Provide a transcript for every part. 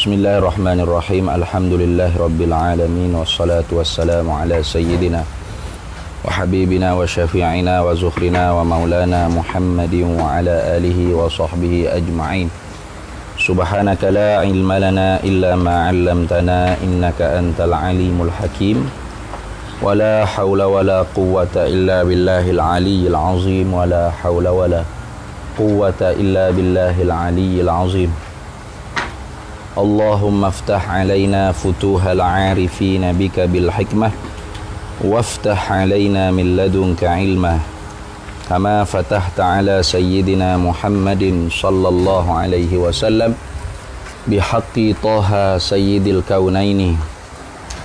Bismillahirrahmanirrahim. Alhamdulillahirabbil alamin wassalatu wassalamu ala sayyidina wa habibina wa syafi'ina wa zukhrina wa maulana Muhammadin wa ala alihi wa sahbihi ajma'in. Subhanaka la ilma lana illa ma 'allamtana innaka antal alimul hakim. Wa la hawla wa la quwwata illa billahil aliyyil azim. Wa la hawla wa la quwwata illa billahil aliyyil azim. Allahumma aftah alaina futuhal arifina bika bil hikmah waftah alaina min ladunka ilmah kama fatahta ala sayyidina Muhammadin sallallahu alaihi wasallam bihaqqi taha sayyidil kaunaini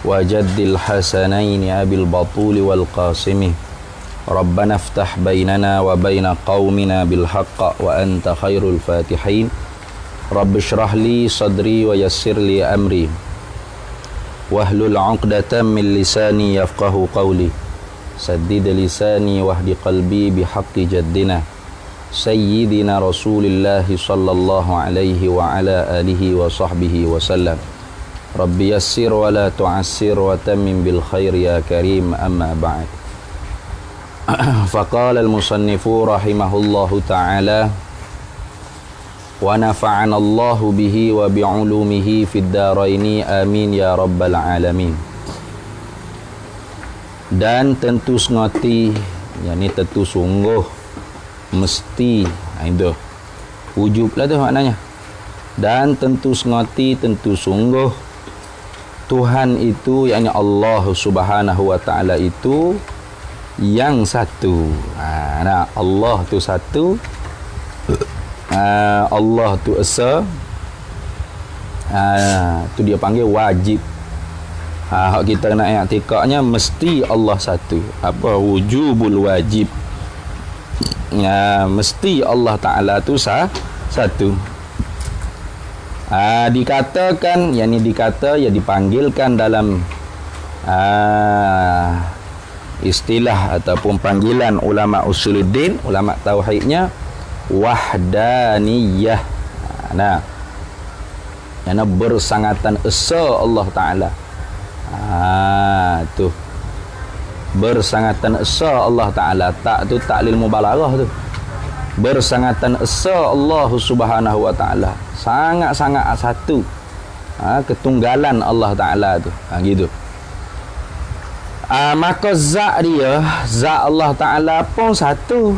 wa jaddil hasanaini abil batuli wal qasimi Rabbana aftah bainana wa baina qaumina bil haqq wa anta khairul fatihin. Rabbi shrah li sadri wa yassir li amri wahlul 'uqdatam min lisani yafqahu qawli saddid lisani wahdi qalbi bihaqqi jaddina sayyidina Rasulillah sallallahu alaihi wa ala alihi wa sahbihi wa sallam. Rabbi yassir wa la tu'assir wa tammim bil khair ya karim, amma ba'd. Faqala al-musannifu rahimahullahu ta'ala wa nafa'ana Allahu bihi wa bi'ulumihi fid daraini amin ya rabbal alamin. Dan tentu ngoti, yakni tentu sungguh mesti, itu wujub lah tu maknanya. Dan tentu ngoti, tentu sungguh Tuhan itu, yakni Allah Subhanahu wa taala itu yang satu. Nah, Allah tu satu. Allah tu esa, tu dia panggil wajib. Hak kita nak i'tikadnya mesti Allah satu. Apa wujubul wajib? Mesti Allah Taala tu satu. Dikatakan, yakni dikata, ya dipanggilkan dalam istilah ataupun panggilan ulama usuluddin, ulama tauhidnya wahdaniyah. Nah, yang bersangatan esa Allah Taala. Tu bersangatan esa Allah Taala. Tak tu taklil mubalaghah tu. Bersangatan esa Allah Subhanahu wa taala. Sangat-sangat satu. Ketunggalan Allah Taala tu. Gitu. Maka zat dia, zat Allah Ta'ala pun satu.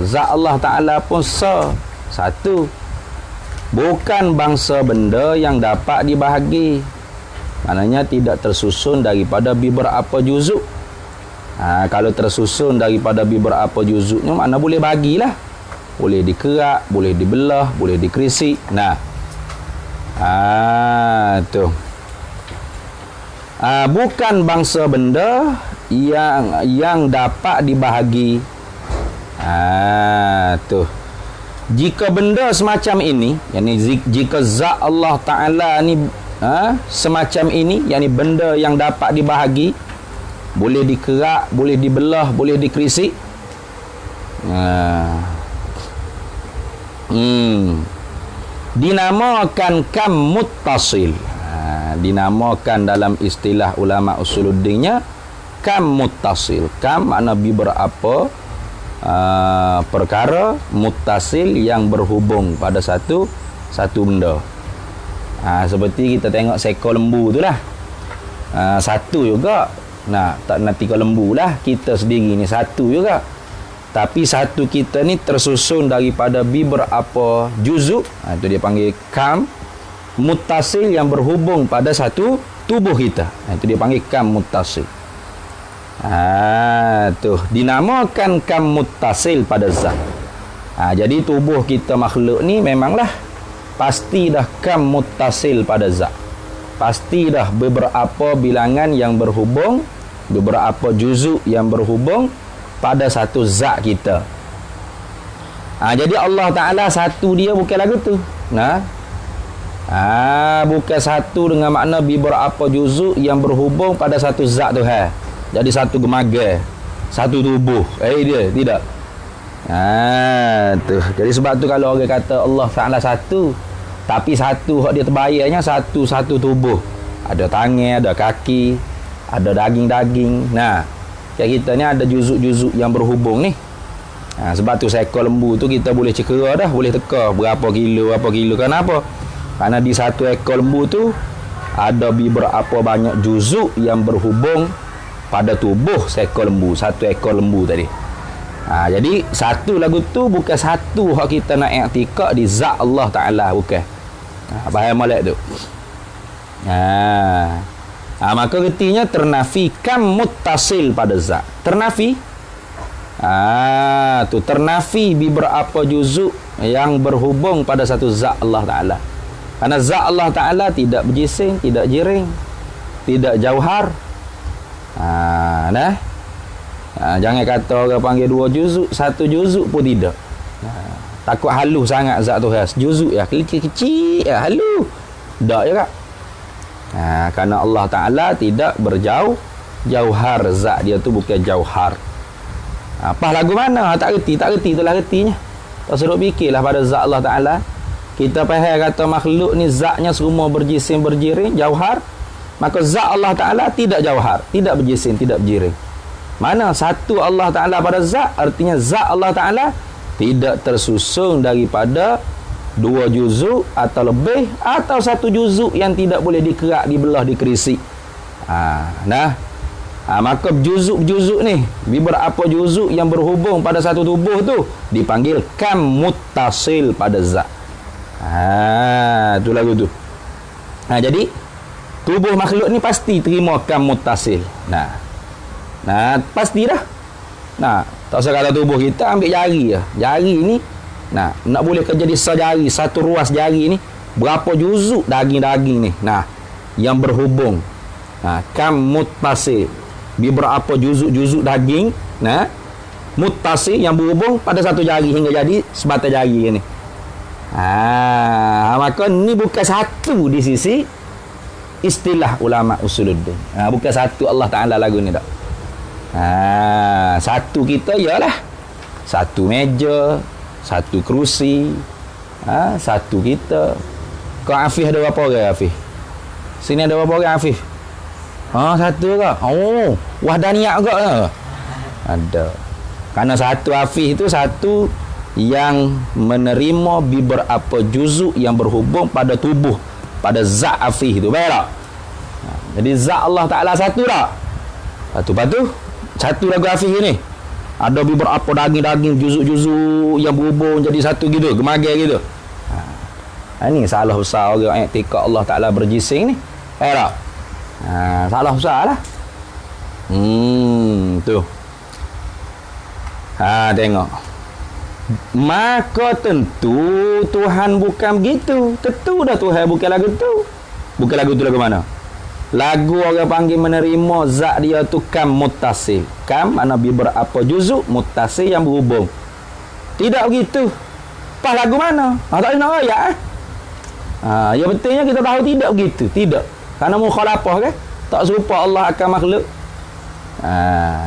Zat Allah Ta'ala pun satu. Bukan bangsa benda yang dapat dibahagi. Maknanya tidak tersusun daripada beberapa juzuk. Kalau tersusun daripada beberapa juzuknya, makna boleh bagilah. Boleh dikerak, boleh dibelah, boleh dikrisik. Nah, tu. Bukan bangsa benda yang dapat dibahagi. Tu. Jika benda semacam ini, yakni jika zat Allah Taala ni semacam ini, yakni benda yang dapat dibahagi, boleh dikerak, boleh dibelah, boleh dikrisik. Dinamakan kam muttasil. Dinamakan dalam istilah ulama usuluddinnya kam muttasil. Kam makna beberapa perkara, muttasil yang berhubung pada satu benda. Seperti kita tengok seekor lembu tu lah. Satu juga. Nah, tak nak 3 lembu lah. Kita sendiri ni satu juga. Tapi satu kita ni tersusun daripada beberapa juzuk. Itu dia panggil kam muttasil yang berhubung pada satu tubuh kita. Itu dia panggil kam muttasil. Tu dinamakan kam muttasil pada zat. Jadi tubuh kita makhluk ni memanglah pasti dah kam muttasil pada zat. Pasti dah beberapa bilangan yang berhubung, beberapa juzuk yang berhubung pada satu zat kita. Jadi Allah Ta'ala satu dia bukan lagu tu. Bukan satu dengan makna beberapa juzuk yang berhubung pada satu zat tu. Jadi satu gemaga, satu tubuh. Dia tidak. Tu. Jadi sebab tu kalau orang kata Allah Ta'ala satu, Tapi satu hak dia terbayarnya satu tubuh. Ada tangan, ada kaki, ada daging-daging. Nah, kayak kita ni ada juzuk-juzuk yang berhubung ni. Sebab tu seekor lembu tu kita boleh cekera dah, boleh teka berapa kilo. Kenapa? Karena di satu ekor lembu tu ada berapa banyak juzuk yang berhubung pada tubuh seekor lembu, satu ekor lembu tadi. Jadi satu lagu tu bukan satu hak kita nak i'tikad di zat Allah Taala, bukan. Faham molek tu. Maka retinya ternafikan muttasil pada zat. Ternafi tu ternafi beberapa juzuk yang berhubung pada satu zat Allah Taala. Karena zat Allah Taala tidak berjisim, tidak jiring, tidak jauhar. Jangan kata orang panggil 2 juzuk, 1 juzuk pun tidak. Takut halus sangat zat Tuhan. Juzuk ya kecil ya halus. Tak juga. Karena Allah Taala tidak jauhar, zat dia tu bukan jauhar. Apa lagu mana? Tak reti itulah retinya. Tak suruh fikirlah pada zat Allah Taala. Kita faham kata makhluk ni zatnya semua berjisim, berjiring, jauhar. Maka zat Allah Taala tidak jauhar, tidak berjisim, tidak berjiring. Mana satu Allah Taala pada zat, artinya zat Allah Taala tidak tersusun daripada 2 juzuk atau lebih, atau 1 juzuk yang tidak boleh dikerak, dibelah, dikerisi. Maka juzuk-juzuk ni, beberapa juzuk yang berhubung pada satu tubuh tu dipanggil kam muttasil pada zat. Tu lagu tu. Jadi tubuh makhluk ni pasti terima kam muttasil. Pasti dah. Tak usah kata tubuh kita, ambil jari lah. Jari ni nak boleh kerja di sejari, satu ruas jari ni berapa juzuk daging-daging ni. Yang berhubung. Kam muttasil. Beberapa juzuk-juzuk daging, muttasil yang berhubung pada satu jari hingga jadi sebatang jari ni. Maka ni bukan satu di sisi istilah ulama usuluddin. Bukan satu Allah Taala lagu ni tak. Satu kita ialah satu meja, satu kerusi, satu kita. Kau Afif ada berapa orang Afif? Sini ada berapa orang Afif? Satu ke? Wahdaniyah ke? Ada. Karena satu Afif itu satu yang menerima beberapa juzuk yang berhubung pada tubuh, pada zat Afif itu. Baik tak? Jadi zat Allah Ta'ala satu tak? Lepas tu satu lagu Afif ni ada beberapa daging-daging, juzuk-juzuk yang berhubung jadi satu gitu, gemagai gitu. Ini salah besar orang i'tikad Allah Ta'ala berjisim ni. Tak? Salah besar lah. Tu. Tengok. Maka tentu Tuhan bukan begitu. Tentu dah Tuhan bukan lagu tu. Bukan lagu tu lagu mana? Lagu orang panggil menerima zat dia tu kam muttasil. Kam mana beberapa juzuk, muttasil yang berhubung. Tidak begitu. Pas lagu mana? Tak ada nak ayat. Ya betulnya kita tahu tidak begitu. Tidak. Karena mukhalafah kan? Tak serupa Allah akan makhluk.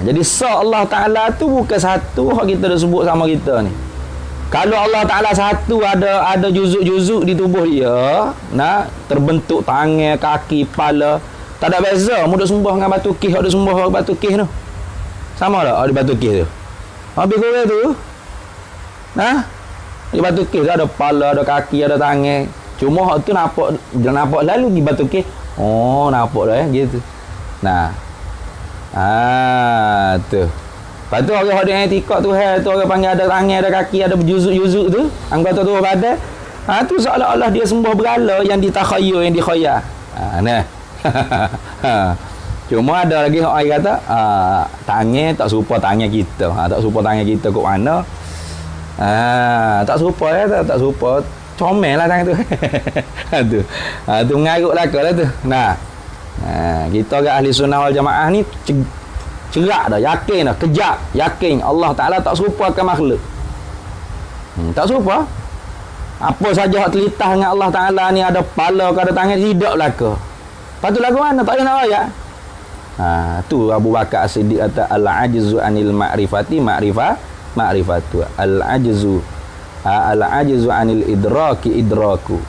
Jadi Allah Ta'ala tu bukan satu hak kita dah sebut sama kita ni. Kalau Allah Ta'ala satu ada juzuk-juzuk di tubuh dia, terbentuk tangan, kaki, kepala, tak ada beza. Mudah sembah dengan batu kis, ada sembah batu kis tu. Sama tak ada batu kis tu? Habis korang tu. Di batu kis ada kepala, ada kaki, ada tangan. Cuma hak tu nampak lalu di batu kis. Nampak dah gitu. Tu. Lepas tu orang ada i'tikad Tuhan tu, orang panggil ada tangan, ada kaki, ada juzuk-juzuk tu, anggota tubuh badan. Tu seolah-olah dia sembah berhala yang ditakhayyul, yang dikhayal. Cuma ada lagi orang kata tangan tak serupa tangan kita. Tak serupa tangan kita kok mana? Tak serupa tak serupa. Comel lah tangan tu. Tu mengarut lah tu. Kita orang ahli sunnah wal jamaah ni cerak dah, yakin dah, kejap, yakin Allah Ta'ala tak serupa akan makhluk. Tak serupa. Apa saja hak telitah dengan Allah Ta'ala ni, ada kepala ke ada tangan, tidak belaka. Lepas tu lagu mana? Tak ada nak ayat. Tu Abu Bakar As-Siddiq kata al-ajzu anil ma'rifati ma'rifatu al-ajzu anil idraki idraku.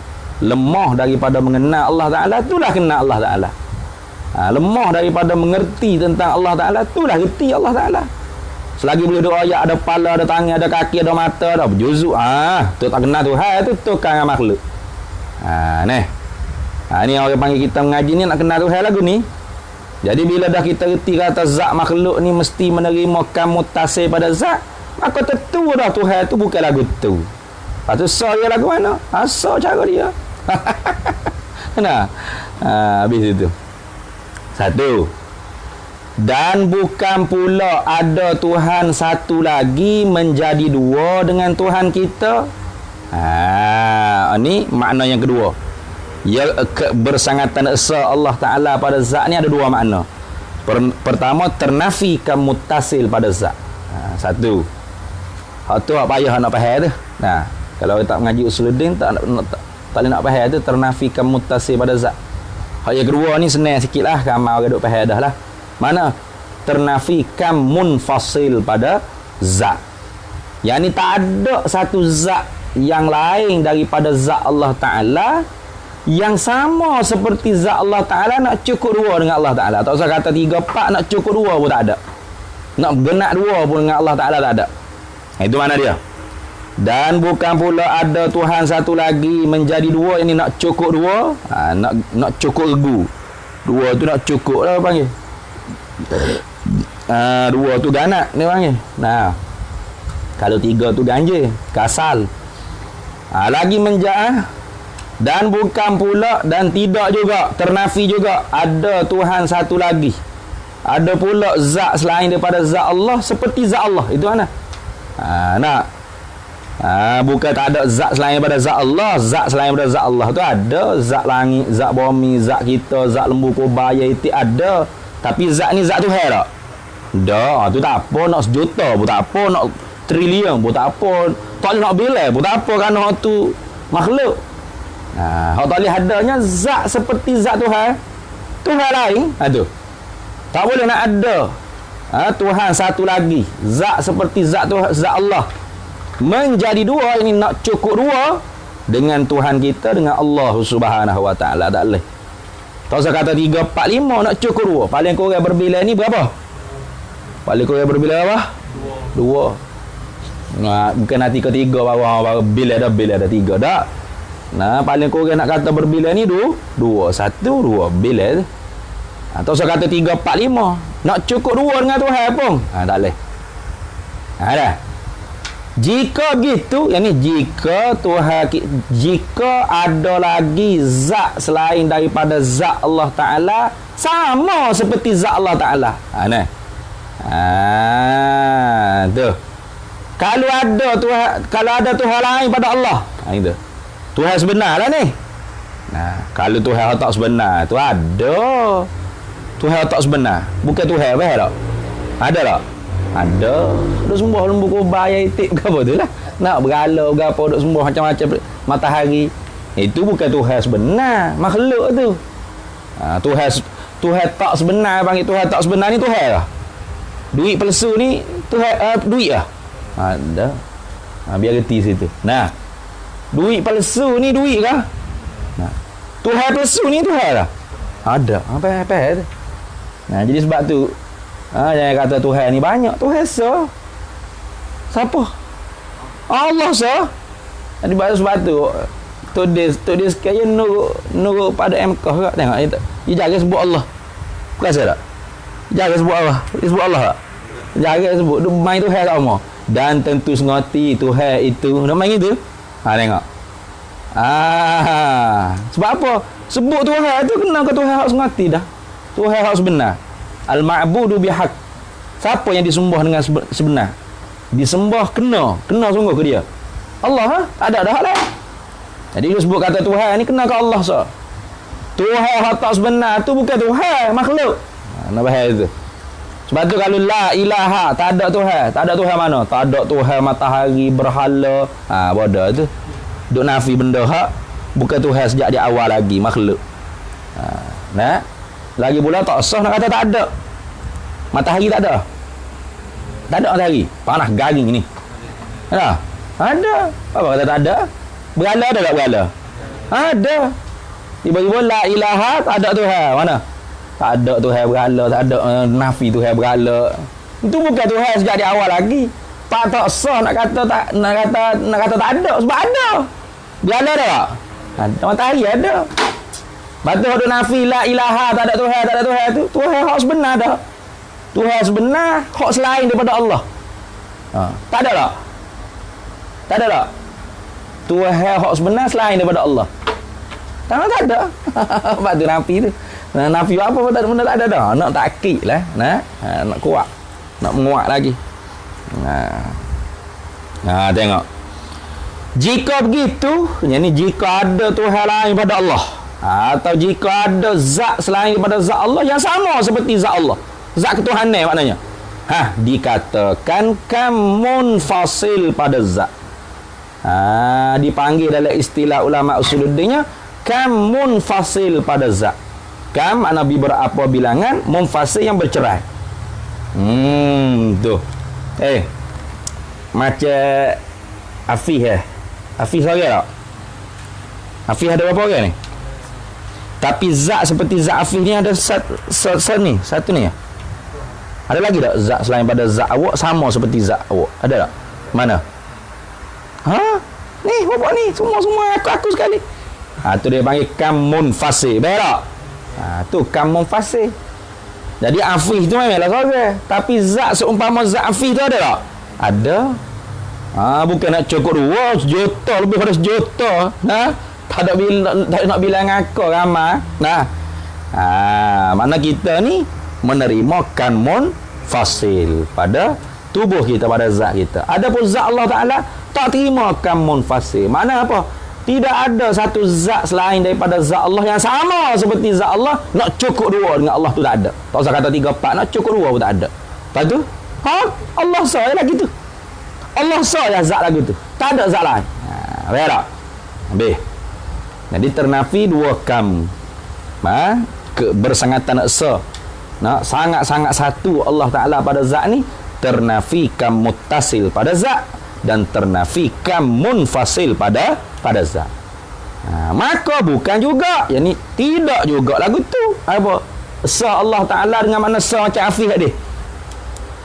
lemah daripada mengenal Allah Ta'ala, itulah kenal Allah Ta'ala. Lemah daripada mengerti tentang Allah Ta'ala, itulah reti Allah Ta'ala. Selagi boleh doa ayat, ada kepala, ada tangan, ada kaki, ada mata, ada berjuzuk, tu tak kenal Tuhan, tu tukang dengan makhluk. Ni orang panggil kita mengaji ni nak kenal Tuhan lagu ni. Jadi bila dah kita reti kata zat makhluk ni mesti menerima mutasir pada zat, maka tentu dah Tuhan tu bukan lagu tu. Lepas tu dia lagu mana? Asal cara dia. Nah, habis itu. Satu. Dan bukan pula ada Tuhan satu lagi menjadi dua dengan Tuhan kita. Ni makna yang kedua. Ya, bersangatan esa Allah Ta'ala pada zat ni ada dua makna. Pertama, ternafikan muttasil pada zat. Satu. Hak tu apa payah nak faham tu. Kalau tak mengaji usuluddin tak nak faham tu, ternafikan muttasil pada zat. Hak yang kedua ni senang sikitlah, ramai orang duk faham dah lah. Mana? Ternafikan munfasil pada zat. Yang ni tak ada satu zat yang lain daripada zat Allah Ta'ala yang sama seperti zat Allah Ta'ala nak cukup dua dengan Allah Ta'ala. Tak usah kata 3, 4, nak cukup dua pun tak ada. Nak genak dua pun dengan Allah Ta'ala tak ada. Itu mana dia? Dan bukan pula ada Tuhan satu lagi menjadi dua, ini nak cukup dua. Nak cukup regu. Dua tu nak cukup lah panggil. Dua tu ganak ni panggil. Kalau 3 tu ganja, kasal. Lagi dan bukan pula dan tidak juga, ternafi juga, ada Tuhan satu lagi. Ada pula zat selain daripada zat Allah seperti zat Allah. Itu mana? Bukan tak ada zat selain daripada zat Allah. Zat selain daripada zat Allah tu ada. Zat langit, zat bumi, zat kita, zat lembu kubaya itu ada. Tapi zat ni zat Tuhan tak? Dah, tu tak apa nak sejuta pun tak apa, nak trilion pun tak apa, tak nak bilai pun tak apa, kerana tu makhluk. Hak tak boleh adanya zat seperti zat Tuhan. Tuhan lain, tu. Tak boleh nak ada Tuhan satu lagi, zat seperti zat Tuhan, zat Allah menjadi dua, ini nak cukup dua dengan Tuhan kita, dengan Allah Subhanahu Wa Ta'ala. Tak boleh. Tak usah kata 3, 4, 5 nak cukup dua. Paling kurang berbilai ni berapa? Paling kurang berbilai apa? Dua. Bukan nanti ketiga baru bilai dah 3 dah. Paling kurang nak kata berbilai ni dua. 1, 2 bilai tu. Tak usah kata 3, 4, 5. Nak cukup dua dengan Tuhan pun tak boleh. Dah. Jika gitu, yang ni jika Tuhan, jika ada lagi zat selain daripada zat Allah Ta'ala sama seperti zat Allah Ta'ala. Tu. Kalau ada Tuhan lain pada Allah, itu Tuhan sebenar lah ni. Kalau Tuhan tak sebenar tu ada. Tuhan tak sebenar, bukan Tuhan faham tak? Ada tak? Ada. Duk sembah lembu kubaya itik ke apa tu lah. Nak bergalau ke apa, duk sembah macam-macam matahari. Itu bukan Tuhan sebenar, makhluk tu. Tuhan tak sebenar, panggil Tuhan tak sebenar ni Tuhan lah. Duit palsu ni Tuhan, duit lah. Ada. Biar reti situ. Duit palsu ni duit kah? Tuhan palsu ni Tuhan lah. Ada. Apa tu? Jadi sebab tu jangan kata Tuhan ni banyak. Tuhan siapa? Allah Jadi sebab tu dia sekalian nurut pada MK kat. Tengok dia jaga sebut Allah. Perasan tak? Jaga sebut Allah. Dia sebut Allah tak? Jaga sebut. Dia main Tuhan tak semua. Dan tentu sengerti Tuhan itu. Dia main gitu. Tengok. Sebab apa? Sebut Tuhan tu kena ke Tuhan hak sengerti dah. Tuhan hak sebenar. Al-ma'budu bihaq. Siapa yang disembah dengan sebenar? Disembah kena sungguh ke dia. Allah ada dah lah. Jadi dia sebut kata Tuhan ni kena ke Allah Tuhan hak tak sebenar tu bukan Tuhan, makhluk. Nak faham itu. Sebab tu kalau la ilaha, tak ada Tuhan. Tak ada Tuhan mana? Tak ada Tuhan matahari, berhala. Bodoh tu. Duk nafi benda hak bukan Tuhan sejak di awal lagi, makhluk. Lagi pula tak sah nak kata tak ada. Matahari tak ada. Tak ada matahari. Panas garing ni. Ada. Apa kata tak ada? Berhala ada tak berhala? Ada. Tiba-tiba la ilaha, tak ada Tuhan. Mana? Tak ada Tuhan berhala, tak ada nafi Tuhan berhala. Itu bukan Tuhan sejak di awal lagi. Tak sah nak kata tak ada sebab ada. Berhala ada tak? Ada, matahari ada. Batu ada nafi la ilaha, tak ada Tuhan tu. Tuhan hak sebenar dah. Tuhan sebenar hak selain daripada Allah. Tak ada tak? Tak ada tak? Tuhan hak sebenar selain daripada Allah. Tak ada. Sebab tu nafi tu. Nafi apa pun tak ada, benda tak ada dah. Nak takkid lah. Nak kuat. Nak menguat lagi. Tengok. Jika begitu, yani jika ada Tuhan lain daripada Allah, atau jika ada zat selain daripada zat Allah yang sama seperti zat Allah, zat ketuhanan maknanya, dikatakan munfasil pada zat. Dipanggil dalam istilah ulama usuluddinnya munfasil pada zat. Makna beberapa bilangan, munfasil yang bercerai. Tu. Macam Afih Afih seorang tak? Afih ada berapa orang ni? Tapi zat seperti zat Afih ni ada satu ni ya? Ada lagi tak zat selain pada zat awak sama seperti zat awak? Ada tak? Mana? Ni bapak ni semua aku sekali. Tu dia panggil munfasil. Betul tak? Tu munfasil. Jadi Afih tu memanglah seorang. Tapi zat seumpama zat Afih tu ada tak? Ada. Bukan nak cukup 2 juta, lebih pada 1 juta. Tak nak bilang aku ramai. Mana kita ni menerima munfasil pada tubuh kita, pada zat kita. Adapun zat Allah Ta'ala tak terima munfasil. Mana apa? Tidak ada satu zat selain daripada zat Allah yang sama seperti zat Allah. Nak cukup 2 dengan Allah tu tak ada. Tak usah kata 3, 4. Nak cukup 2 pun tak ada. Lepas tu Allah sah lah gitu. Allah sah lah zat lagu tu. Tak ada zat lain. Baik tak? Habis. Jadi ternafi 2 bersangatan sah. Sangat-sangat satu Allah Ta'ala pada zat ni. Ternafi muttasil pada zat, dan ternafi munfasil pada zat. Maka bukan juga, yani tidak juga lagu tu. Apa? Sah Allah Ta'ala dengan mana sah macam Afih tadi.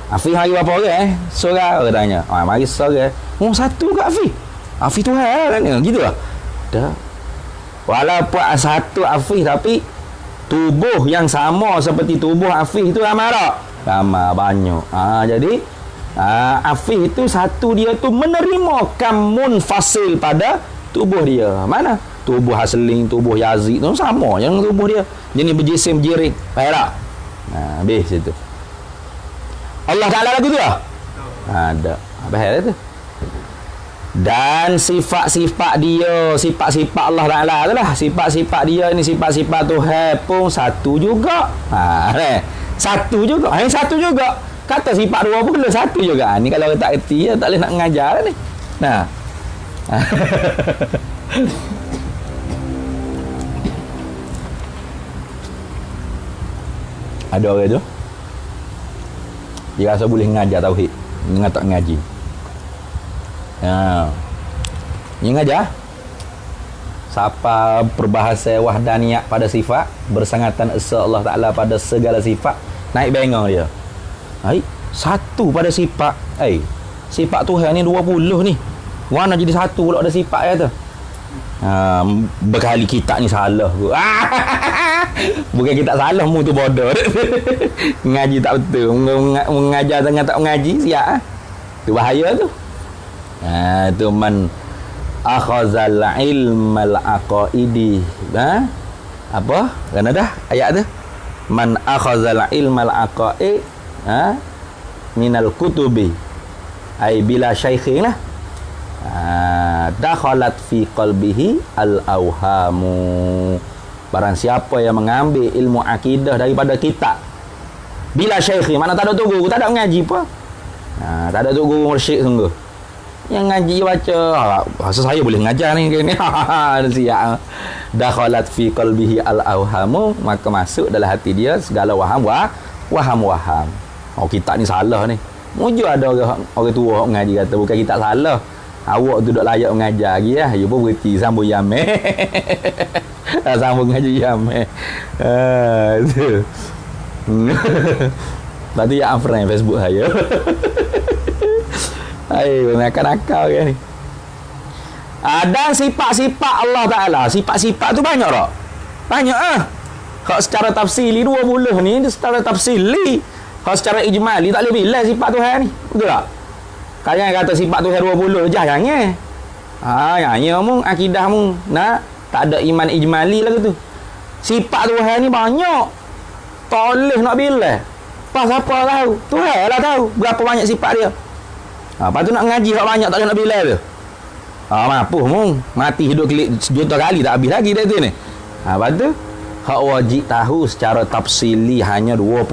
Afih hari berapa orang Seorang tanya. Mari seorang. Satu ke Afih? Afih Tuhan kan? Gitu lah. Dah. Walaupun satu Afih, tapi tubuh yang sama seperti tubuh Afih itu ramai tak? Ramai, banyak. Jadi Afih itu satu, dia tu menerima munfasil pada tubuh dia. Mana? Tubuh Hasling, tubuh Yazid tu sama yang tubuh dia. Jadi berjisim jirik. Faham tak? Habis situ. Allah Ta'ala lagu tu lah? Ada. Bahaya tu. Dan sifat-sifat dia, sifat-sifat Allah Ta'ala tu lah. Sifat-sifat dia ni, sifat-sifat Tuhan pun satu juga. Satu juga. Satu juga. Kata sifat 2 pun kena satu juga. Ni kalau tak erti, tak boleh nak mengajar ni. Ada orang tu, dia rasa boleh mengajar tauhid, dengan tak ngaji. Dia ngajar siapa perbahasan wahdaniyah pada sifat, bersangatan esa Allah Ta'ala pada segala sifat, naik bengong dia. Satu pada sifat. Sifat Tuhan ni 20 ni. Mana jadi satu pula ada sifat dia tu. Berkali kita ni salah ke. Bukan kita salah, mu tu bodoh. Ngaji tak betul. Mengajar dengan tak mengaji, siap. Tu bahaya tu. Tu man akhazal ilmal aqaidi. Apa? Kan ada ayat tu. Man akhazal ilmal aqaid minal kutubi ay bila syaikhin lah. Dakhalat fi qalbihi al-awhamu. Barang siapa yang mengambil ilmu akidah daripada kitab bila syaikhi, mana tak ada tu guru, tak ada mengaji apa. Tak ada tu guru mursyid sungguh. Yang ngaji baca, rasa saya boleh mengajar ni ni. Siap. Dakhalat fi qalbihi al-awhamu, maka masuk dalam hati dia segala waham. Kitab ni salah ni. Mujur ada orang tua mengaji kata bukan kitab salah. Awak tu duk layak mengajar lagi lah. You pun berhenti sambung Yamen. Sambung ngaji Yamen. Tu. Lepas tu ya unfriend Facebook saya. Ayo, nakal-nakal kan ni. Dan sifat-sifat Allah Ta'ala. Sifat-sifat tu banyak tak? Banyak ah. Kalau secara tafsili 20 ni, secara tafsili. Kalau secara ijmali tak boleh bilang sifat Tuhan ni. Betul tak? Kalian kata sifat Tuhan 20 je, jangan. Yang mu akidah mu nak tak ada iman ijmali lah tu. Sifat Tuhan ni banyak. Tak boleh nak bilang. Pas apa tahu? Tuhan lah tahu berapa banyak sifat dia. Lepas tu nak ngaji hak banyak tak boleh nak bilang tu. Mampu mu mati hidup klik sejuta kali tak habis lagi dia tu ni. Lepas tu hak wajib tahu secara tafsili hanya 20.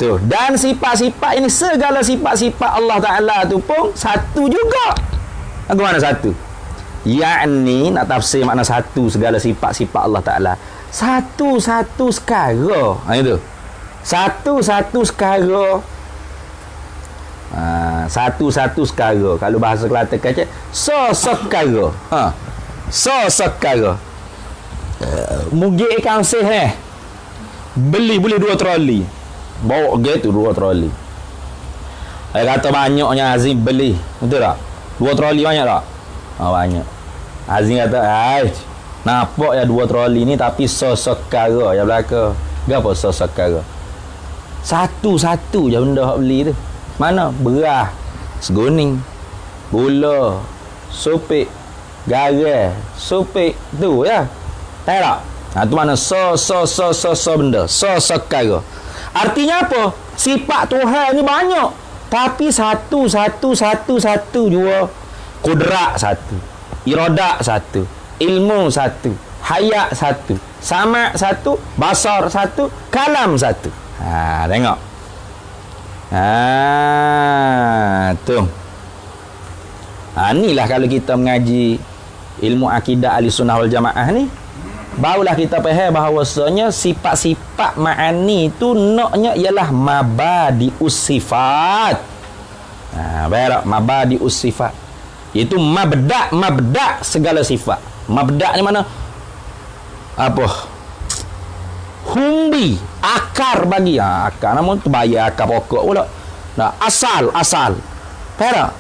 Tu. Dan sifat-sifat ini, segala sifat-sifat Allah Ta'ala tu pun satu juga. Aku mana satu? Yakni nak tafsir makna satu, segala sifat-sifat Allah Ta'ala. Satu-satu sekara. Itu. Satu-satu sekara. Satu-satu sekara. Kalau bahasa Kelantan kata sesekara. Sesekara. Mugik ikan sih beli boleh 2 troli. Bawa gitu 2 troli. Saya kata banyaknya Azim beli. Betul tak? 2 troli banyak tak? Banyak. Azim kata, nampak ya 2 troli ni tapi sesekara ya belaka. Gapo sesekara? Satu-satu je benda hak beli tu. Mana? Beras, seguning, gula, supik, garam, supik tu ya. Tahu tak? Tu mana benda. Sekara. Artinya apa? Sifat Tuhan ni banyak. Tapi satu jua. Kudrat satu. Iradat satu. Ilmu satu. Hayat satu. Sama' satu. Basar satu. Kalam satu. Tengok. Tu. Inilah kalau kita mengaji ilmu akidah ahli sunnah wal jamaah ni, barulah kita faham bahawasanya sifat-sifat ma'ani itu naknya ialah mabadi'us sifat. Baik mabadi'us sifat. Itu mabda' segala sifat. Mabda' ni mana? Apa? Humbi, akar bagi. Akar namun tu bayar akar pokok pula. Asal. Faham tak?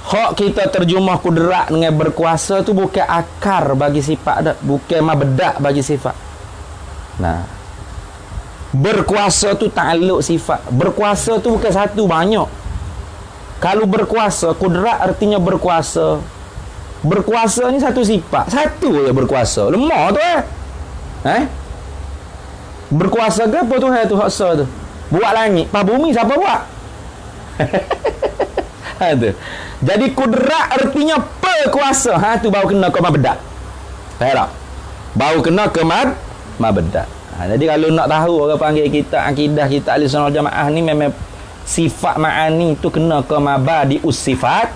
Hak kita terjemah kudrat dengan berkuasa tu bukan akar bagi sifat dah, bukan mabda' bagi sifat. Berkuasa tu takluk sifat. Berkuasa tu bukan satu, banyak. Kalau berkuasa, kudrat artinya berkuasa. Berkuasa ni satu sifat, satu je berkuasa. Lemah tu Berkuasa ke apa tu tu hak tu? Buat langit, pas bumi siapa buat? Tu. Jadi kudrat artinya perkuasa. Tu baru kena ke mabda'. Faham tak? Baru kena ke mabda'. Jadi kalau nak tahu orang panggil kita akidah kita ahli sunnah wal jamaah ni memang sifat ma'ani tu kena ke mabadi'us sifat.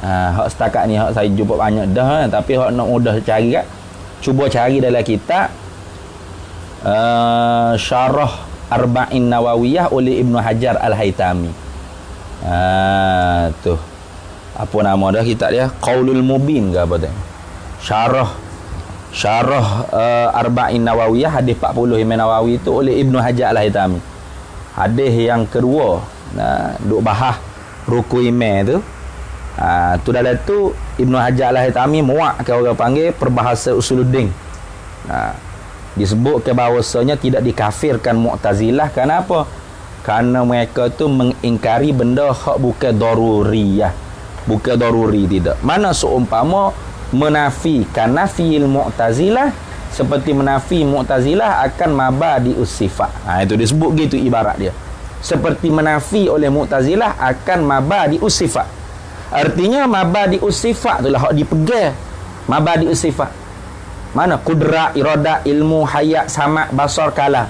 Hak setakat ni hak saya jumpa banyak dah, tapi hak nak mudah cari kat, cuba cari dalam kitab Syarah Arba'in Nawawiyah oleh Ibnu Hajar Al-Haytami. Tu apa nama dah kitab dia? Qaulul Mubin ke apa tu? Syarah Arba'in Nawawiyah hadis 40 Imam Nawawi tu oleh Ibnu Hajar Al-Haytami. Hadis yang kedua duk bahas ruku imam tu. Tu dalam tu Ibnu Hajar Al-Haytami muak ke orang panggil perbahasa usuluddin. Disebut ke bahawasanya tidak dikafirkan Mu'tazilah. Kenapa? Kerana mereka tu mengingkari benda hak bukan daruriyah. Bukan daruri, tidak. Mana seumpama menafikan nafiyil Mu'tazilah seperti menafi Mu'tazilah akan mabadi'us sifat. Itu disebut gitu ibarat dia. Seperti menafi oleh Mu'tazilah akan mabadi'us sifat. Artinya mabadi'us sifat itulah hak dipegang. Mabadi'us sifat. Mana? Kudrat, iradat, ilmu, hayat, sama', basar, kalam.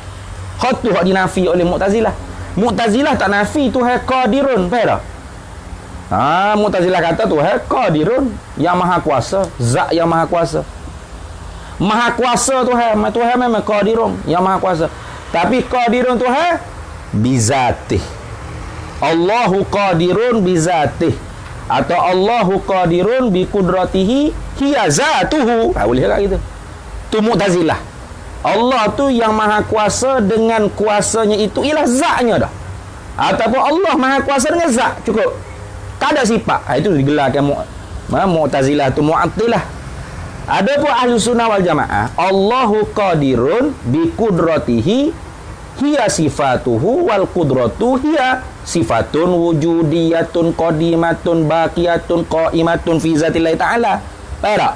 Hak tu hak dinafi oleh Mu'tazilah. Mu'tazilah tak nafi Tuhan qadirun. Faham tak? Mu'tazilah kata Tuhan qadirun, yang maha kuasa, zat yang maha kuasa. Maha kuasa Tuhan memang qadirun, yang maha kuasa. Tapi qadirun Tuhan bizatih. Allahu qadirun bi zatih, atau Allahu qadirun bi qudratihi hiya zatuhu. Boleh tak gitu? Tu Mu'tazilah. Allah tu yang maha kuasa dengan kuasanya itu ialah zatnya dah. Ataupun Allah maha kuasa dengan zat, cukup. Tak ada sifat. Itu digelarkan Mu'tazilah tu Mu'attilah. Adapun ahli sunnah wal jamaah, Allahu qadirun bi qudratihi hiya sifatuhu wal qudratu hiya sifatun wujudiyatun qadimatun baqiyatun qaimatun fi zatillah ta'ala. Faham tak?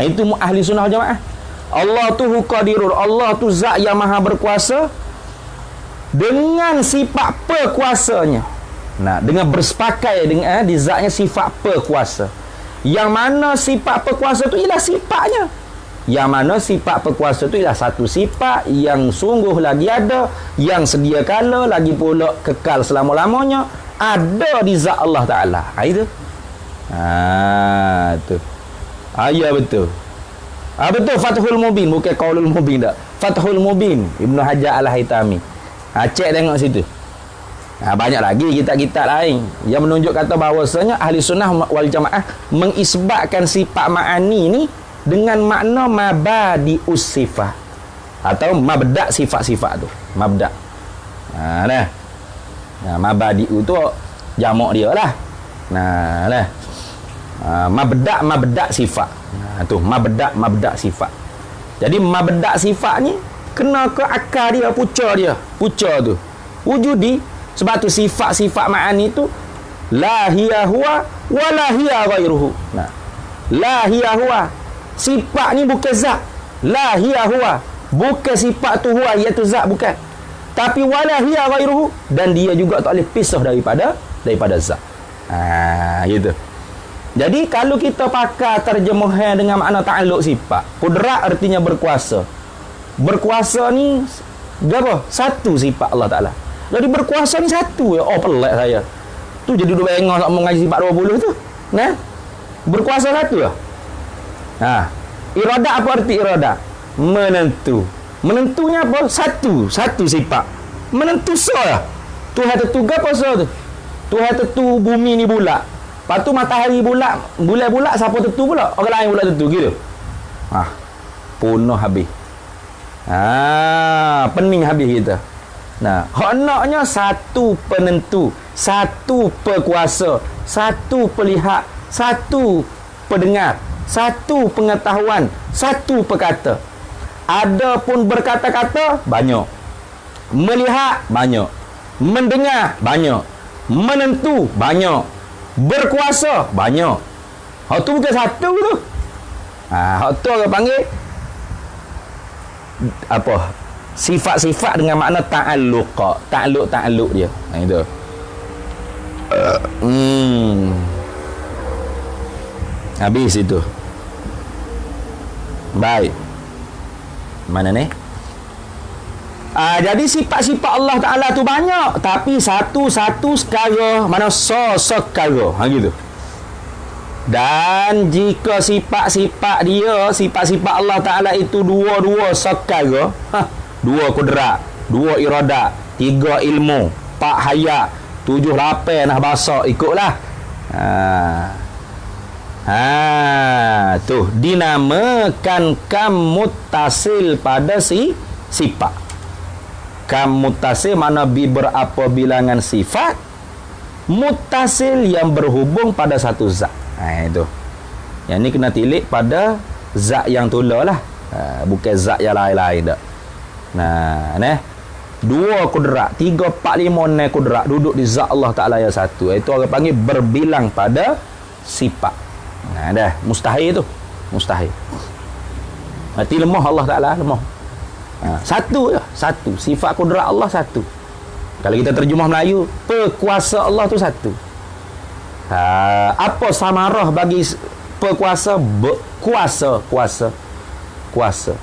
Itu ahli sunnah wal jamaah. Allah tu qadirun, Allah tu zat yang maha berkuasa dengan sifat perkuasanya. Nah, dengan bersepakai dengan di zatnya sifat perkuasa. Yang mana sifat perkuasa tu ialah sifatnya. Yang mana sifat perkuasa tu ialah satu sifat yang sungguh lagi ada, yang sedia kala lagi pula kekal selama-lamanya, ada di zat Allah Ta'ala. Itu. Tu. Ya betul. Betul, Fathul Mubin, bukan Qaulul Mubin tak. Fathul Mubin, Ibnu Hajar Al-Haytami. Cek tengok situ. Banyak lagi kitab-kitab lain yang menunjuk kata bahawasanya ahli sunnah wal jamaah mengisbatkan sifat ma'ani ni dengan makna mabadi'us sifat atau mabda' sifat-sifat tu. Mabda'. Mabadi'u tu jamak dia lah. Mabda' sifat. Tu mabda' sifat. Jadi mabda' sifat ni kena ke akar dia, puca tu. Wujudi. Sebab tu sifat-sifat ma'ani tu la hiya huwa wa la hiya ghairuhu. La hiya huwa. Sifat ni bukan zat. La hiya huwa. Bukan sifat tu huwa, iaitu zat, bukan. Tapi wala hiya ghairuhu, dan dia juga tak boleh pisah daripada zat. Gitu. Jadi kalau kita pakai terjemahan dengan makna ta'alluq sifat, qudrat artinya berkuasa. Berkuasa ni apa? Satu sifat Allah Ta'ala. Jadi berkuasa ni satu ya. Pelik saya. Tu jadi dua bengah nak mengaji sifat 20 tu. Berkuasa satu lah. Iradah, apa arti iradah? Menentu. Menentunya apa? Satu sifat. Menentu lah. Tuhan tentu apa so tu? Tuhan tentu bumi ni bulat. Lepas tu matahari bulat, siapa tentu pula? Orang lain bulat tentu gitu. Punah habis. Pening habis kita. Honaknya satu penentu, satu perkuasa, satu pelihat, satu pendengar, satu pengetahuan, satu perkata. Adapun berkata-kata banyak, melihat banyak, mendengar banyak, menentu banyak, berkuasa banyak. Hak tu bukan satu tu. Hak tu orang panggil apa? Sifat-sifat dengan makna ta'alluq. Ta'alluq dia. Itu. Habis itu. Baik. Mana ni? Jadi sifat-sifat Allah Ta'ala tu banyak, tapi satu-satu sekara. Mana sekara. Gitu. Dan jika sifat-sifat dia, sifat-sifat Allah Ta'ala itu dua-dua sekara, dua kudrat, dua iradat, tiga ilmu, 4 hayat, 7 lapan nah bahasa, ikutlah. Tu dinamakan kam muttasil pada sifat. Kam muttasil mana berapa bilangan sifat, muttasil yang berhubung pada satu zat. Itu. Yang ni kena tilik pada zat yang tula lah. Bukan zat yang lain-lain dah. Dua kudrat, 3, 4, 5 kudrat duduk di zat Allah Ta'ala yang satu. Itu orang panggil berbilang pada sifat. Dah mustahil tu. Mustahil. Hati lemah Allah Ta'ala, lemah. Satu je, satu. Sifat kudrat Allah satu. Kalau kita terjemah Melayu, perkuasa Allah tu satu. Apa samarah bagi perkuasa? Kuasa.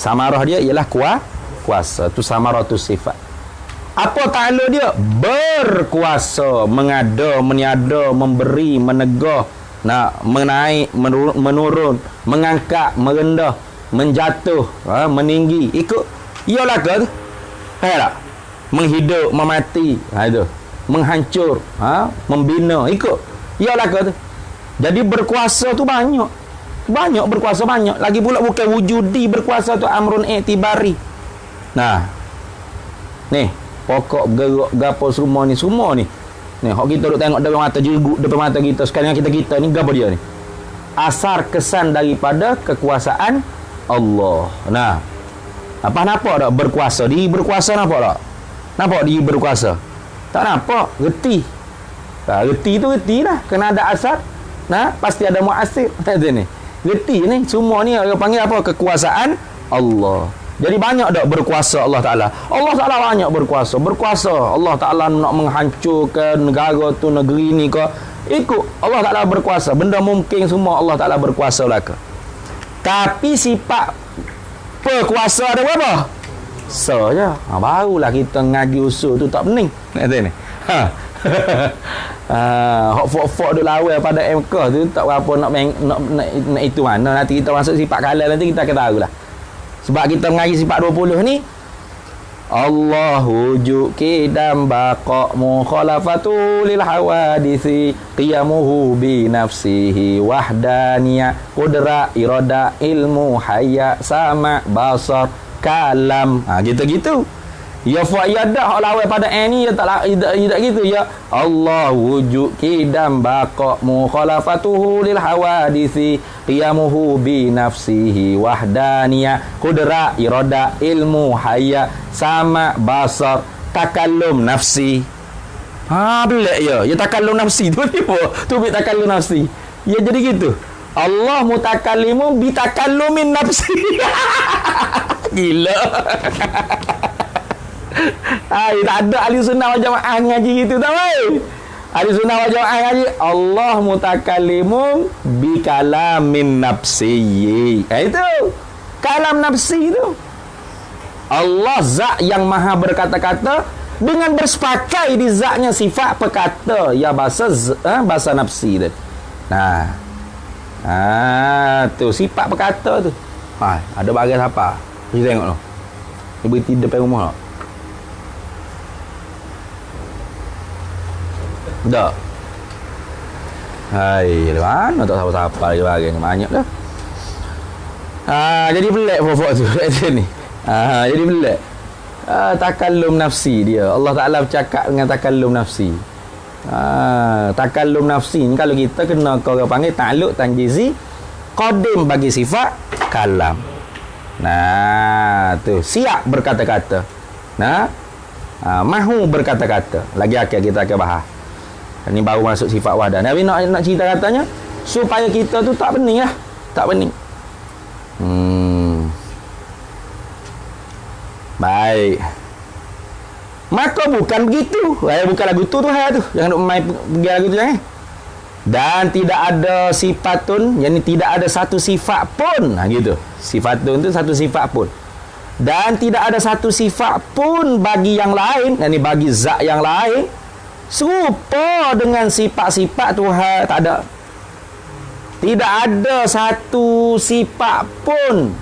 Samarah dia ialah kuasa. Tu samarah tu sifat. Apa ta'ala dia? Berkuasa, mengada, meniada, memberi, menegah, menaik, menurun, mengangkat, merendah, menjatuh, meninggi. Ikut ialah ke tu? Tak? Menghidup, memati. Itu. menghancur, membina, ikut. Iyalah ke tu. Jadi berkuasa tu banyak. Banyak berkuasa banyak. Lagi pula bukan wujudi berkuasa tu amrun i'tibari. Nah. Ni, pokok bergerak gapo semua ni. Ni, hok kita duk tengok depan mata jeruk depan mata kita sekarang kita ni gapo dia ni? Asar kesan daripada kekuasaan Allah. Nah. Apa nampak tak berkuasa? Dia berkuasa nampak tak? Nampak dia berkuasa? Tak nampak, reti. Reti tu reti lah. Kena ada asar. Nah, pasti ada muasir. Macam ni. Reti ni, semua ni orang panggil apa? Kekuasaan Allah. Jadi banyak tak berkuasa Allah Ta'ala? Allah Ta'ala banyak berkuasa. Berkuasa. Allah Ta'ala nak menghancurkan negara tu, negeri ni ke. Ikut. Allah Ta'ala berkuasa. Benda mungkin semua Allah Ta'ala berkuasa lah ke. Tapi sifat berkuasa ada berapa? So je. Barulah kita ngaji usul tu tak pening. Nak kata ni. Hok-fok duk lawan pada MK tu tak berapa nak itu mana. Nanti kita masuk sifat kalah nanti kita akan tahulah. Sebab kita mengaji sifat 20 ni Allahu qidam baqa mukhalafatu lil hawadisi qiyamuhu bi nafsihi wahdaniyah qudra irada ilmu hayya sama basar kalam. Gitu-gitu. Ya fa'iyada hak lawan pada ni ya tak gitu ya. Allah wujud qidam baqa mukhalafatuhu lil hawadisi qiyamuhu bi nafsihi wahdaniyah qudra irada ilmu hayya sama basar takallum nafsi. Belak ya. Ya takallum nafsi tu apa? Tu bi takallum nafsi. Ya jadi gitu. Allah mutakallimu bi takallumin nafsi. Gila. Tak ada ahli sunnah wal jamaah ngaji gitu tak wei. Ahli sunnah wal jamaah ngaji Allah mutakallimun bi kalamin nafsi. Itu kalam nafsi itu. Allah zat yang maha berkata-kata dengan bersepakai di zatnya sifat perkata ya bahasa nafsi tu. Nah. Tu sifat perkata tu. Ada bagian apa? Kita tengok tu. Ibu ti depan rumah tak? Tak. Hai, mana tak siapa-siapa lagi bagian banyak dah. Jadi pelik pokok tu ni. Jadi pelik. Takallum nafsi dia. Allah Ta'ala bercakap dengan takallum nafsi. Takallum nafsi ni kalau kita kena orang panggil ta'alluq tanjizi qadim bagi sifat kalam. Nah, tu siap berkata-kata. Nah, mahu berkata-kata. Lagi akhir kita akan bahas. Ini baru masuk sifat wahdah. Nabi nak cerita katanya supaya kita tu tak pening lah. Tak pening. Baik. Maka bukan begitu. Bukan lagu tu Tuhan tu. Jangan duk main pergi lagu tu jangan. Dan tidak ada sifatun, yakni tidak ada satu sifat pun. Gitu. Sifatun tu satu sifat pun. Dan tidak ada satu sifat pun bagi yang lain, yakni bagi zat yang lain serupa dengan sifat-sifat Tuhan. Tak ada. Tidak ada satu sifat pun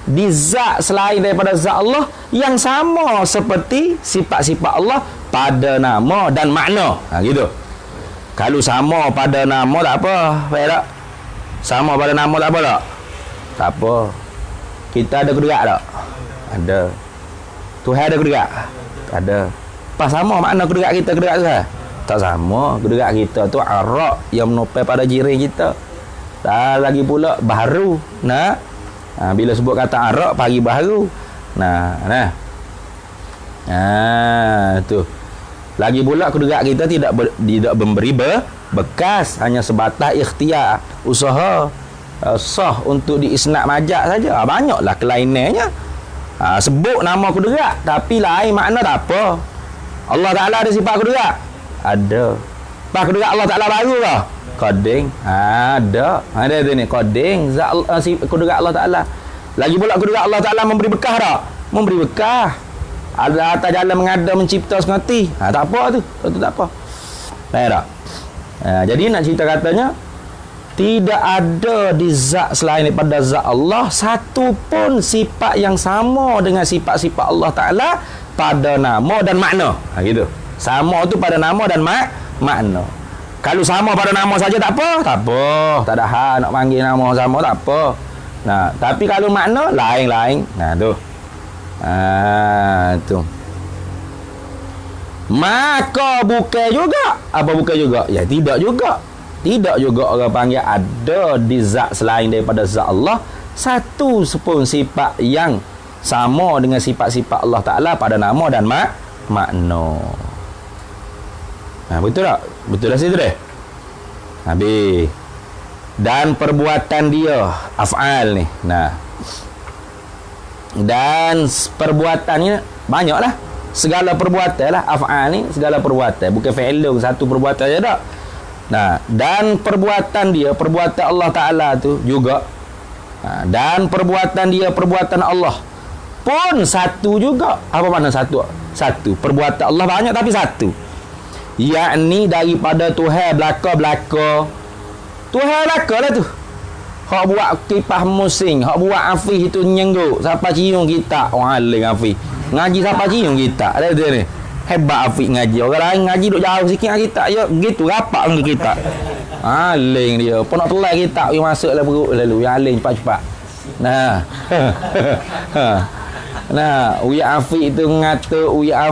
di zat selain daripada zat Allah yang sama seperti sifat-sifat Allah pada nama dan makna. Gitu. Kalau sama pada nama tak apa, baik tak? Sama pada nama tak apa tak? Tak apa. Kita ada kederak tak? Ada. Tuhan ada kederak? Tak ada. Pas sama makna kederak kita kederak tu? Tak sama. Kederak kita tu arak yang menopel pada jiran kita. Tak lagi pula baharu. Bila sebut kata arak pagi baharu. Tu. Lagi pula kederak kita tidak memberi bekas, hanya sebatas ikhtiar, usaha sah untuk diisnad majak saja. Banyaklah kelainannya. Sebut nama kederak tapi lain makna tak apa. Allah Ta'ala ada sifat kederak? Ada. Apa kederak Allah Ta'ala baru ke? Qadim. Ada tu ni qadim, kederak Allah Ta'ala. Lagi pula kederak Allah Ta'ala memberi bekah tak? Memberi bekah. Ada atas jalan mengada mencipta sengerti. Tak apa tu. Itu tak apa. Baik tak? Jadi nak cerita katanya tidak ada di zat selain daripada zat Allah satu pun sifat yang sama dengan sifat-sifat Allah Ta'ala pada nama dan makna. Gitu. Sama tu pada nama dan makna. Kalau sama pada nama saja tak apa, tak apa. Tak ada hak nak panggil nama sama, tak apa. Nah, tapi kalau makna lain-lain. Nah, tu. Tu. Maka bukan juga. Apa bukan juga? Ya, tidak juga. Tidak juga orang panggil ada di zat selain daripada zat Allah satu pun sifat yang sama dengan sifat-sifat Allah Ta'ala pada nama dan makna. Betul tak? Betul dah situ deh. Habis. Dan perbuatan dia af'al ni. Nah. Dan perbuatannya banyaklah. Segala perbuatan lah af'al ni, segala perbuatan. Bukan fi'il satu perbuatan je tak. Nah, dan perbuatan dia, perbuatan Allah Ta'ala tu juga. Dan perbuatan dia, perbuatan Allah pun satu juga. Apa makna satu? Satu. Perbuatan Allah banyak tapi satu. Yakni daripada Tuhan belaka-belaka. Tuhan belaka lah tu. Hak buat kipas musim, hak buat Hafiz itu nyengguk. Siapa cium kita? Orang alim Hafiz. Ngaji siapa cium kita? Ada dia ni. Hebat Hafiz ngaji. Orang lain ngaji duk jauh sikit dengan kita. Ya, gitu rapat dengan kita. Aling dia. Pun nak telai kita, dia masuklah perut lalu. Yang aling cepat-cepat. Nah. Nah, Uya Hafiz tu ngata Uya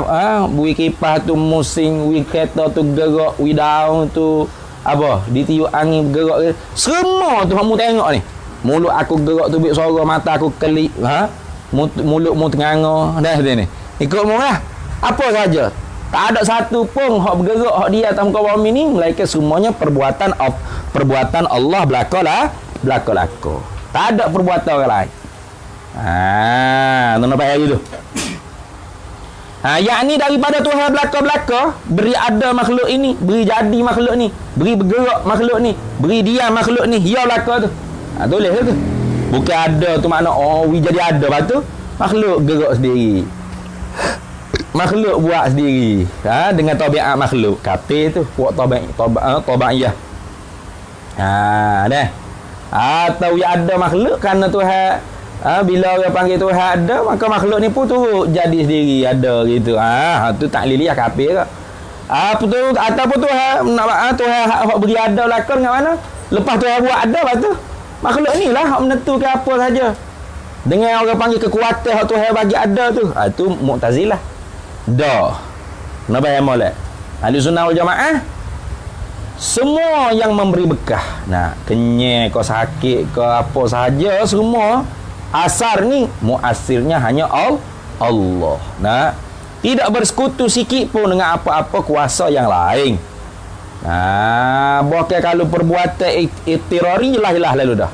kipas tu musim, Uya kereta tu gerak, Uya daun tu apa? Ditiup angin bergerak. Semua tu kamu tengok ni. Mulut aku gerak tu bik suara, mata aku kelip, mulut mu tenganga dah dia ni. Ikut mu lah. Apa saja. Tak ada satu pun hak bergerak hak dia atas muka bumi ni melainkan semuanya perbuatan Allah belaka. Tak ada perbuatan orang lain. Tu nampak hari tu. Yakni daripada Tuhan belaka-belaka beri ada makhluk ini, beri jadi makhluk ni, beri bergerak makhluk ni, beri diam makhluk ni, ya belaka tu. Tulis tu. Bukan ada tu makna jadi ada lepas tu makhluk gerak sendiri. Makhluk buat sendiri. Dengan tabiat makhluk. Kafir tu buat tabiat. Dah. Atau ya ada makhluk kerana Tuhan bila orang panggil Tuhan ada, maka makhluk ni pun turut jadi sendiri ada gitu. Tu takliliah kafir ke. Betul ataupun Tuhan nak Tuhan hak beri ada belaka dengan mana? Lepas Tuhan buat ada lepas tu makhluk ni lah hak menentukan apa saja. Dengan orang panggil kekuatan hak Tuhan bagi ada tu. Tu Mu'tazilah. Dah. Nak bayar molek. Ahlussunnah wal Jamaah semua yang memberi bekah. Nah, kenyek ke sakit ke apa sahaja semua asar ni muasirnya hanya Allah. Nah, tidak bersekutu sikit pun dengan apa-apa kuasa yang lain. Bahkan kalau perbuatan iktirari jelas lalu dah.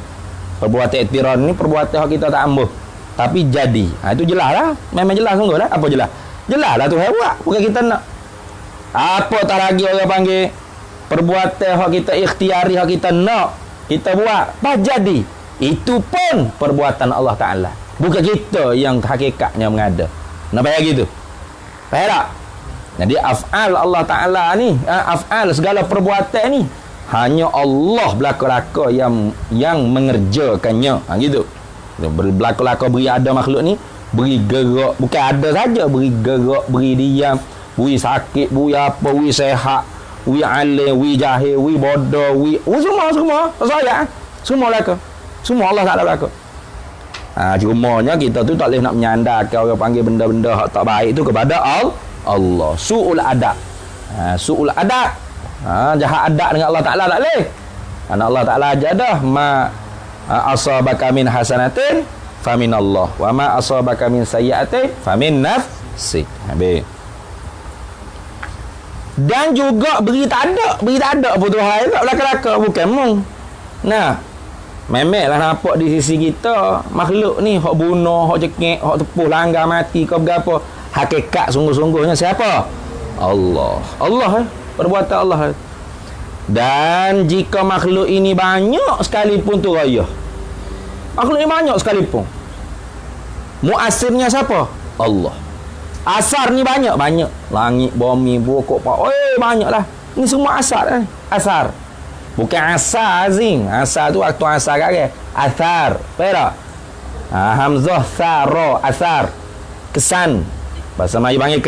Perbuatan iktirari ni perbuatan hak kita tak ambuh tapi jadi. Itu jelas lah. Memang jelas sungguh lah. Apa jelas? Jelas lah Tuhan buat. Bukan kita nak. Apa tak lagi orang panggil perbuatan hak kita ikhtiari, hak kita nak kita buat pas jadi. Itu pun perbuatan Allah Ta'ala. Bukan kita yang hakikatnya mengada. Nak bayar gitu? Faham tak? Jadi af'al Allah Ta'ala ni, af'al segala perbuatan ni hanya Allah belaka-belaka yang mengerjakannya. Gitu. Belaka-belaka beri ada makhluk ni, beri gerak, bukan ada saja, beri gerak, beri diam, beri sakit, beri apa, beri sehat, beri alim, beri jahil, beri bodoh, semua saya semua belaka. Semua Allah Ta'ala belaka. Cumanya kita tu tak boleh nak menyandarkan orang panggil benda-benda hak tak baik tu kepada Allah. Su'ul adab. Su'ul adab. Jahat adab dengan Allah Ta'ala tak boleh. Karena Allah Ta'ala ajar dah asabaka min hasanatin famin Allah wa ma asabaka min sayyi'atin famin nafsik. Habis. Dan juga beri tak ada apa Tuhan tak belaka-belaka bukan mung. Nah, memanglah nampak di sisi kita makhluk ni hak bunuh, hak cekek, hak tepuh langgar mati ke berapa. Hakikat sungguh-sungguhnya siapa? Allah. Perbuatan Allah. Dan jika makhluk ini banyak sekalipun tu raya. Makhluk ini banyak sekalipun. Muasirnya siapa? Allah. Asar ni banyak. Langit, bumi, pokok, banyaklah. Ini semua asar kan? Asar. Bukan asar azing. Asar tu waktu asar kan? Asar. Faham? Hamzah, saro, asar. Kesan. Bahasa Melayu panggil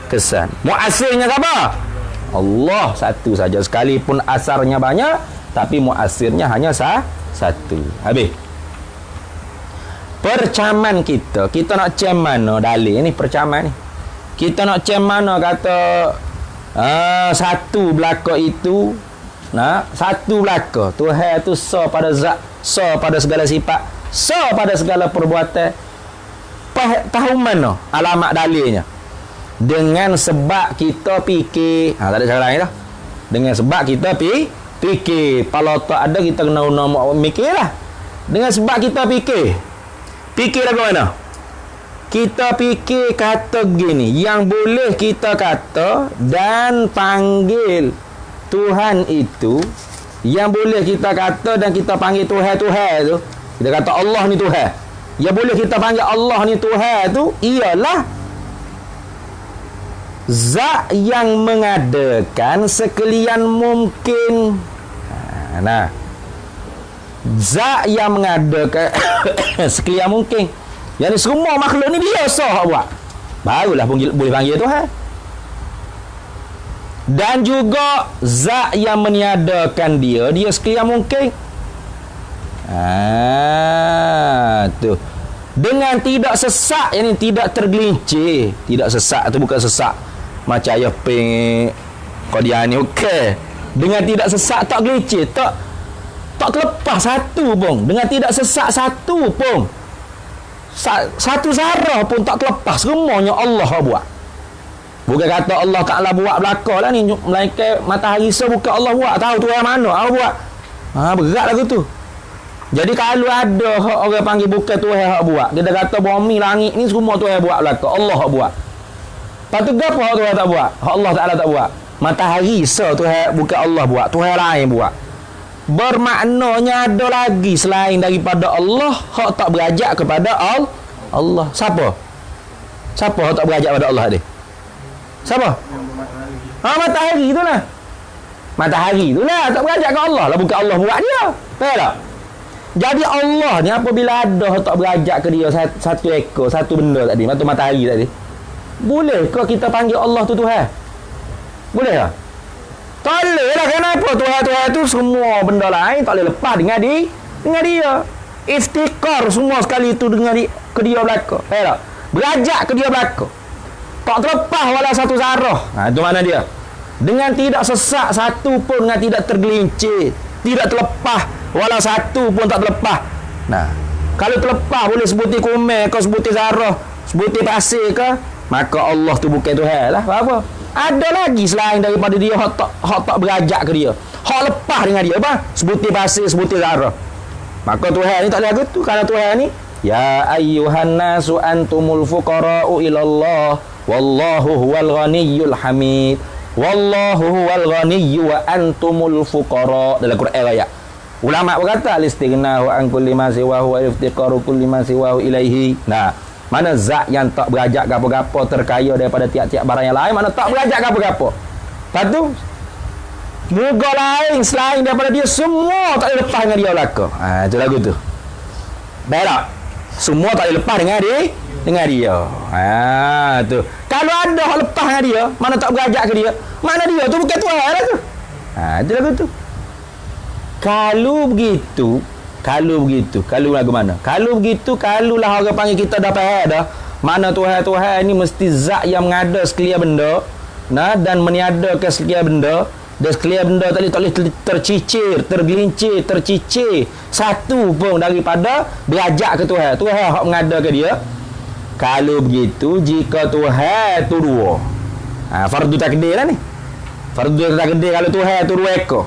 kesan. Mu'assirnya apa? Allah satu saja. Sekalipun asarnya banyak, tapi mu'assirnya hanya satu. Habis. Percaman kita nak cam mana dalil ni percaman ni. Kita nak cam mana kata satu belaka itu, satu belaka. Tuhan tu sa pada zat, sa pada segala sifat, sa pada segala perbuatan. Tahu mana alamat dalilnya? Dengan sebab kita fikir. Tak ada cara lain dah. Dengan sebab kita fikir. Kalau tak ada kita kena mikirlah. Dengan sebab kita fikir. Fikir lagu mana? Kita fikir kata gini, yang boleh kita kata dan panggil Tuhan itu, yang boleh kita kata dan kita panggil Tuhan tu, kita kata Allah ni Tuhan. Yang boleh kita panggil Allah ni Tuhan tu ialah zat yang mengadakan sekalian mungkin. Zat yang mengadakan sekalian mungkin. Yang ni semua makhluk ni dia sah buat. Barulah boleh panggil Tuhan. Dan juga zat yang meniadakan dia sekalian mungkin. Tu. Dengan tidak sesak, yang ni tidak tergelincir. Tidak sesak tu bukan sesak macam ayah ping Qadian ni, okey. Dengan tidak sesak, tak gelincir, tak terlepas satu pun. Dengan tidak sesak satu pun, satu zarah pun tak terlepas. Semuanya Allah buat. Bukan kata Allah Ta'ala buat belaka lah ni, melainkan matahari so bukan Allah buat. Tahu Tuhan mana Allah buat. Berat lagu tu. Jadi kalau ada orang panggil bukan Tuhan hak buat, dia dah kata bumi langit ni semua Tuhan buat belaka, Allah hak buat. Lepas tu gapo hak Tuhan tak buat? Hak Allah Ta'ala tak buat. Matahari so Tuhan bukan Allah buat, Tuhan lain buat. Bermaknanya ada lagi selain daripada Allah hak tak berajak kepada Allah. Siapa hak tak berajak kepada Allah ni? Siapa? Matahari tu lah. Matahari tu lah tak berajak ke Allah lah, bukan Allah buat dia. Faham tak? Jadi Allah ni apabila ada hak tak berajak ke dia satu ekor, satu benda tadi, macam matahari tadi, boleh ke kita panggil Allah tu Tuhan? Boleh tak? Tak boleh lah. Kenapa? Tuhan tu semua benda lain tak boleh lepas dengan dia. Iftikar semua sekali tu dengan ke dia belaka. Tak? Berajak ke dia belaka. Tak terlepas walau satu zarah. Itu mana dia? Dengan tidak sesak satu pun, dengan tidak tergelincir, tidak terlepas walau satu pun tak terlepas. Kalau terlepas boleh sebutir kumel ke, sebutir zarah, sebutir pasir ke, maka Allah tu bukan Tuhan lah. Apa? Ada lagi selain daripada dia hak tak berajak ke dia, hak lepas dengan dia apa? Sebutir pasir, sebutir zarah. Maka Tuhan ni tak ada lagu tu. Kalau Tuhan ni, ya ayyuhan nasu antumul fuqara'u ilallah wallahu huwal ghaniyyul hamid. Wallahu huwal ghaniyyu wa antumul fuqara. Dalam Quran ayat. Ulama berkata al-istighnahu an kulli ma siwahu wa iftiqaru kulli ma siwahu ilaihi. Mana zat yang tak berajak gapo-gapo, terkaya daripada tiap-tiap barang yang lain, mana tak berajak gapo-gapo. Lepas tu moga lain selain daripada dia semua tak boleh lepas dengan dia belaka. Itu lagu tu. Baik. Semua tak boleh lepas dengan dia. Tu. Kalau ada hak lepas dengan dia, mana tak berajak ke dia, mana dia tu bukan Tuhan lah tu. Itu lagu tu. Kalau lagu mana? Kalau begitu, kalulah orang panggil kita dah faham dah. Mana Tuhan ni mesti zat yang mengada sekalian benda, dan meniadakan sekalian benda. Dan sekalian benda tadi tak boleh tercicir, tergelincir, tercicir satu pun daripada berajak ke Tuhan. Tuhan hak mengadakan dia. Kalau begitu, jika Tuhan tu dua, fardu takdir lah ni. Fardu takdir kalau Tuhan tu dua ekor,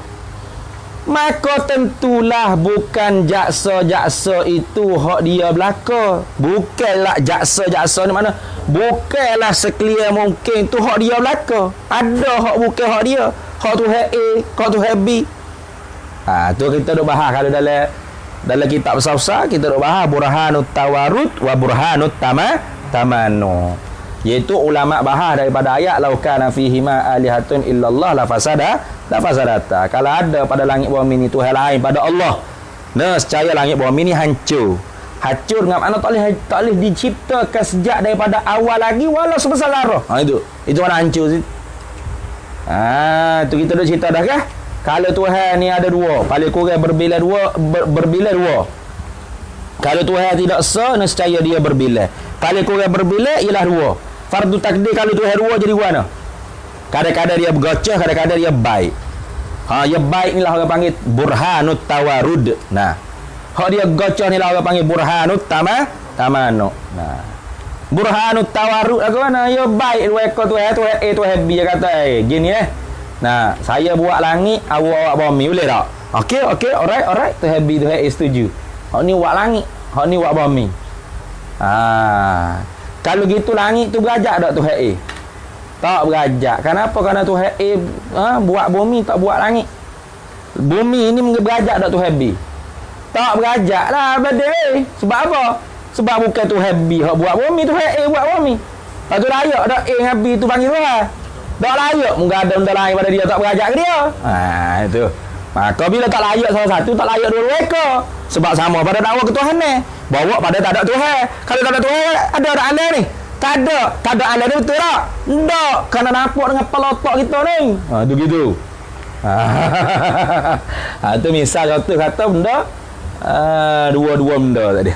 maka tentulah bukan jaksa-jaksa itu hak dia belaka. Bukanlah jaksa-jaksa ni mana? Bukanlah sekalian mungkin tu hak dia belaka. Ada hak bukan hak dia. Hak Tuhan A, hak Tuhan B. Tu kita duk bahas kalau dalam kitab besar-besar kita duk bahas burhanut tawarud wa burhanut tamanu. Iaitu ulama bahas daripada ayat lau kana fihi ma alihatun illallah la fasadata. Kalau ada pada langit bumi ni Tuhan lain pada Allah, nescaya langit bumi ni hancur. Hancur dengan makna tak boleh diciptakan sejak daripada awal lagi walau sebesar zarah. Itu mana hancur sih. Tu kita dah cerita dah kah? Kalau Tuhan ni ada dua, paling kurang berbilang dua, berbilang dua. Kalau Tuhan tidak sah, nescaya dia berbilang. Paling kurang berbilang ialah dua. Fardu takdir kalau Tuhan dua jadi mana? Kadang-kadang dia bergocah, kadang-kadang dia baik. Dia baik ni lah orang panggil burhanut tawarud. Hak dia gocah ni lah orang panggil burhanut tamanu. Burhanut tawarud lah ke mana? Ya baik dua ekor Tuhan B dia kata gini saya buat langit, awak bumi, boleh tak? Okey, alright. Tuhan B Tuhan A setuju. Hak ni buat langit, hak ni buat bumi. Kalau gitu langit tu berajak tak Tuhan A? Tak berajak. Kenapa? Kerana Tuhan A buat bumi, tak buat langit. Bumi ni berajak tak Tuhan B? Tak berajak lah badai. Sebab apa? Sebab bukan Tuhan B hak buat bumi, Tuhan A buat bumi. Lepas tu layak dak A dengan B tu panggil Tuhan. Tak layak mungkin ada benda lain pada dia, tak berajak ke dia. Itu. Maka bila tak layak salah satu, tak layak dua-dua ekor. Sebab sama pada dakwa ketuhanan. Bawa pada tak ada Tuhan. Kalau tak ada Tuhan, ada anda ni. Tak ada anda ni betul tak? Tak. Kerana nampak dengan pelotok kita ni. Tu gitu. Tu misal kata benda dua-dua benda tadi.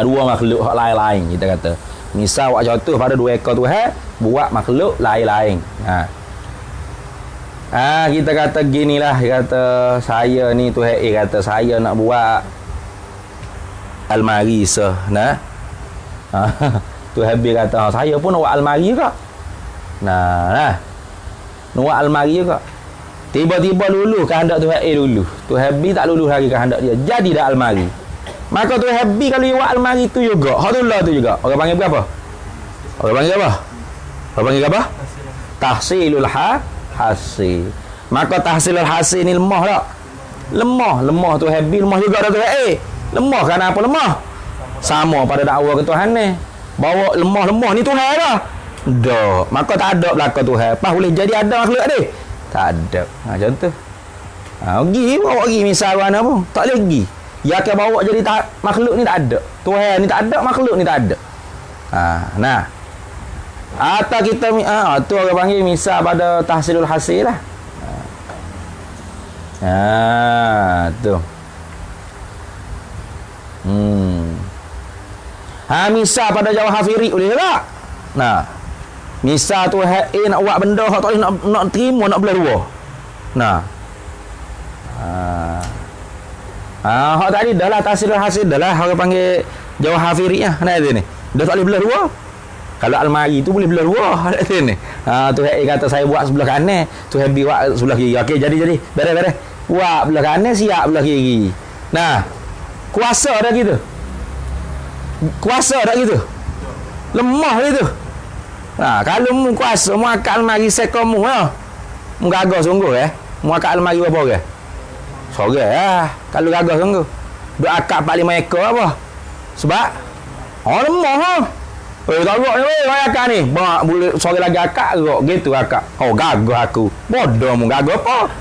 Dua makhluk hak lain-lain kita kata. Misal awak contoh pada dua ekor Tuhan buat makhluk lain-lain. Kita kata ginilah, kata saya ni Tuhan kata saya nak buat almari Tuhan B kata saya pun nak buat almari juga. Nak buat almari juga. Tiba-tiba luluh kehendak Tuhan A dulu. Tuhan B tak luluh lagi kehendak dia. Jadi dah almari. Maka Tuhan B kalau dia buat almari tu juga, Hadullah tu juga. Orang panggil berapa? Orang panggil apa? Tahsilul hasil. Maka tahsilul hasil ni lemah tak? Lemah Tuhan B lemah juga dah Tuhan A. Lemah kerana apa lemah? Sama pada dakwa ketuhanan. Bawa lemah ni Tuhan dah. Dah. Maka tak ada belaka Tuhan. Pas boleh jadi ada makhluk ni? Tak ada. Macam tu. Bawa pergi misal mana pun. Tak boleh pergi. Ya akan bawa jadi makhluk ni tak ada. Tuhan ni tak ada, makhluk ni tak ada. Atau kita tu orang panggil misal pada tahsilul hasil lah. Tu. Misal pada jawab hafiri boleh tak? Misal Tuhan A nak buat benda hak tak boleh nak terima, nak belah dua. Hak tadi dah lah tahsilul hasil, dah lah orang panggil jawab hafiri lah. Ni dah tak boleh belah dua. Kalau almari tu boleh belah dua. Ni Tuhan A kata saya buat sebelah kanan, Tuhan B buat sebelah kiri. Okey, jadi beres. Buat belah kanan, siap belah kiri. Kuasa dah gitu. Lemah gitu. Kalau mu kuasa mu akak almari sekomu mu gagah sungguh mu akak almari berapa orang? Seorang kalau gagah sungguh. Duk akak 4-5 ekor apa? Sebab lemah tak gerak ni akak ni. Boleh seorang lagi akak gerak gitu akak. Gagah aku. Bodoh mu gagah apa?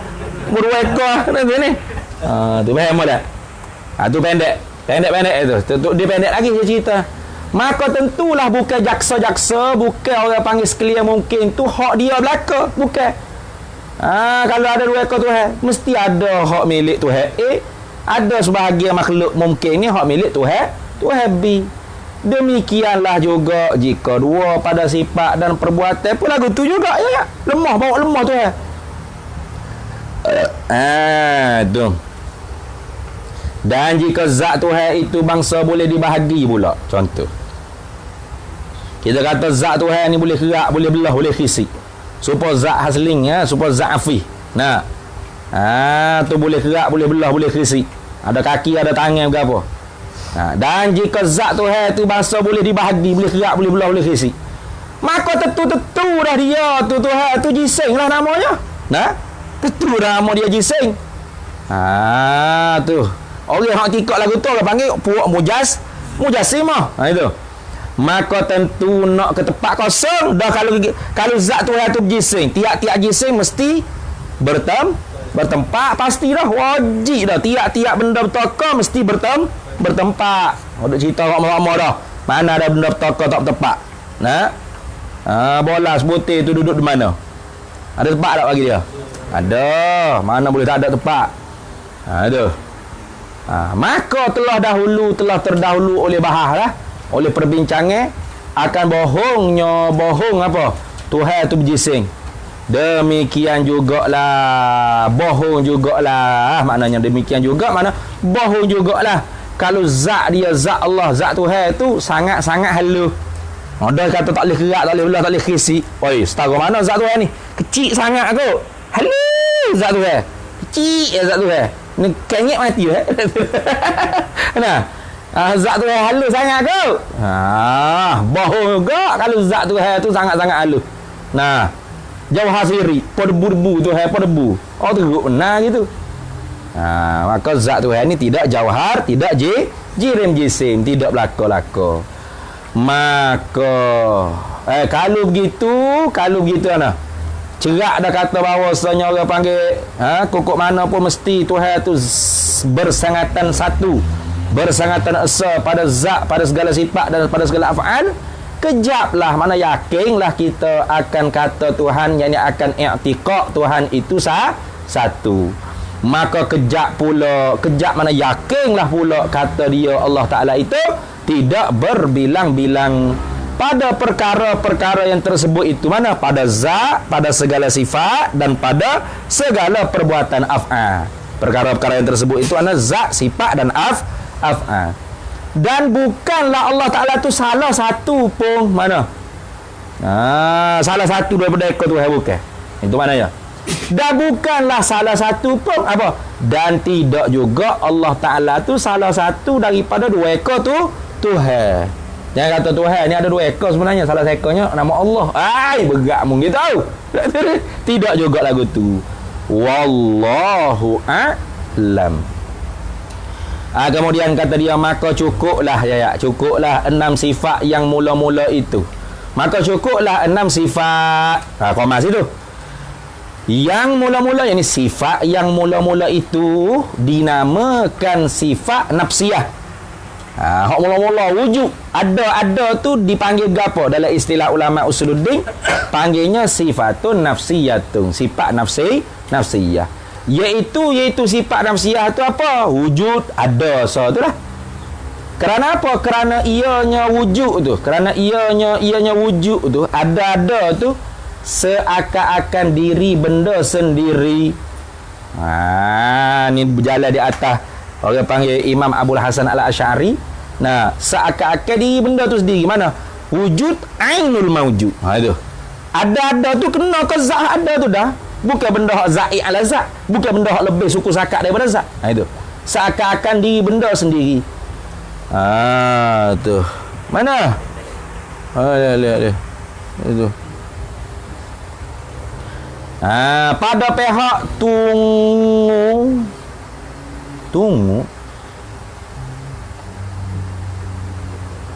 Mu 2 ekor ni. Tu faham tak? Tu pendek itu. Dia pendek lagi dia cerita. Maka tentulah bukan jaksa-jaksa, bukan orang panggil sekalian mungkin tu hak dia belaka, bukan. Kalau ada 2 ekor Tuhan, mesti ada hak milik Tuhan A, ada sebahagian makhluk mungkin ni hak milik Tuhan B. Demikianlah juga jika dua pada sifat dan perbuatan pun lagu tu juga ya. Bawa lemah Tuhan. Tu. Dan jika zat Tuhan itu bangsa boleh dibahagi pula. Contoh, kita kata zat Tuhan ni boleh gerak, boleh belah, boleh khisi. Supaya zat hasling supaya zat afi. Tu boleh gerak, boleh belah, boleh khisi. Ada kaki, ada tangan berapa. Dan jika zat Tuhan itu bangsa boleh dibahagi, boleh gerak, boleh belah, boleh khisi, maka tentu dah dia tu Tuhan tu jising lah namanya. Tentu dah nama dia jising. Tu orang hak tikak lagu tu orang panggil puak mujassimah. Itu. Maka tentu nak ke tempat kosong dah. Kalau zat Tuhan tu berjising, tiap-tiap jising mesti bertempat, pasti dah wajib dah. Tiap-tiap benda bertokar mesti bertempat. Duk cerita mak-mak dah. Mana ada benda petaka tak bertempat. Nah. Bola sebutir tu duduk di mana? Ada tempat tak bagi dia? Ada. Mana boleh tak ada tempat? Ada. Maka telah terdahulu oleh bahas lah, oleh perbincangan akan bohong apa? Tuhan tu berjising. Demikian jugalah bohong jugalah. Maknanya demikian juga mana bohong jugalah. Kalau zat dia, zat Allah, zat Tuhan tu sangat-sangat halus. Ada kata tak boleh kerak, tak boleh belah, tak boleh kisi. Oi, setara mana zat Tuhan ni? Kecil sangat aku. Halus zat Tuhan. Kecil zat Tuhan. Ni kengek mati nah. Zat Tuhan halus sangat aku. Bohong juga kalau zat Tuhan tu sangat-sangat halus. Nah, jauh hasiri, debu tu debu. Oh teruk benar gitu. Maka zat Tuhan ni tidak jauhar, tidak jirim jisim, tidak belaka-laka. Maka kalau begitu ana. Cerak dah kata bahawasanya orang panggil kokok mana pun mesti Tuhan tu bersangatan satu, bersangatan esa pada zat, pada segala sifat dan pada segala af'al. Kejaplah, mana yakinlah kita akan kata Tuhan, yang akan i'tiqad Tuhan itu satu. Maka kejap mana yakinlah pula kata dia Allah Ta'ala itu tidak berbilang-bilang pada perkara-perkara yang tersebut itu, mana pada zat, pada segala sifat dan pada segala perbuatan af'al. Perkara-perkara yang tersebut itu adalah zat, sifat dan af'al. Dan bukanlah Allah Ta'ala tu salah satu pun mana. Salah satu daripada ekor Tuhan, bukan. Itu maknanya. Dan bukanlah salah satu pun apa. Dan tidak juga Allah Ta'ala tu salah satu daripada dua ekor tu Tuhan. Jangan kata Tuhan ni ada dua ekor, sebenarnya salah seekornya nama Allah. Berat mungkin tahu. Tidak juga lagu tu. Wallahu a'lam. Kemudian kata dia, maka cukuplah cukuplah 6 sifat yang mula-mula itu. Maka cukuplah 6 sifat. Komas itu. Yang mula-mula, yakni sifat yang mula-mula itu dinamakan sifat nafsiyah. Hak mula-mula wujud ada tu dipanggil gapo dalam istilah ulama usuluddin, panggilnya sifatun nafsiyatun, sifat nafsiyah. Iaitu sifat nafsiyah tu apa? Wujud, ada, so tu lah. Kerana apa? Kerana ianya wujud tu, kerana ianya wujud tu, ada tu seakan-akan diri benda sendiri. Ni berjalan di atas. Orang panggil Imam Abul Hasan Al-Asy'ari. Nah, seakan-akan diri benda tu sendiri. Mana? Wujud ainul mawjud. Itu. Ada tu kena ke zat ada tu dah. Bukan benda hak za'i ala zat. Bukan benda hak lebih suku sakat daripada zat. Itu. Seakan-akan diri benda sendiri. Tu. Mana? Lihat. Itu. Pada pihak tunggu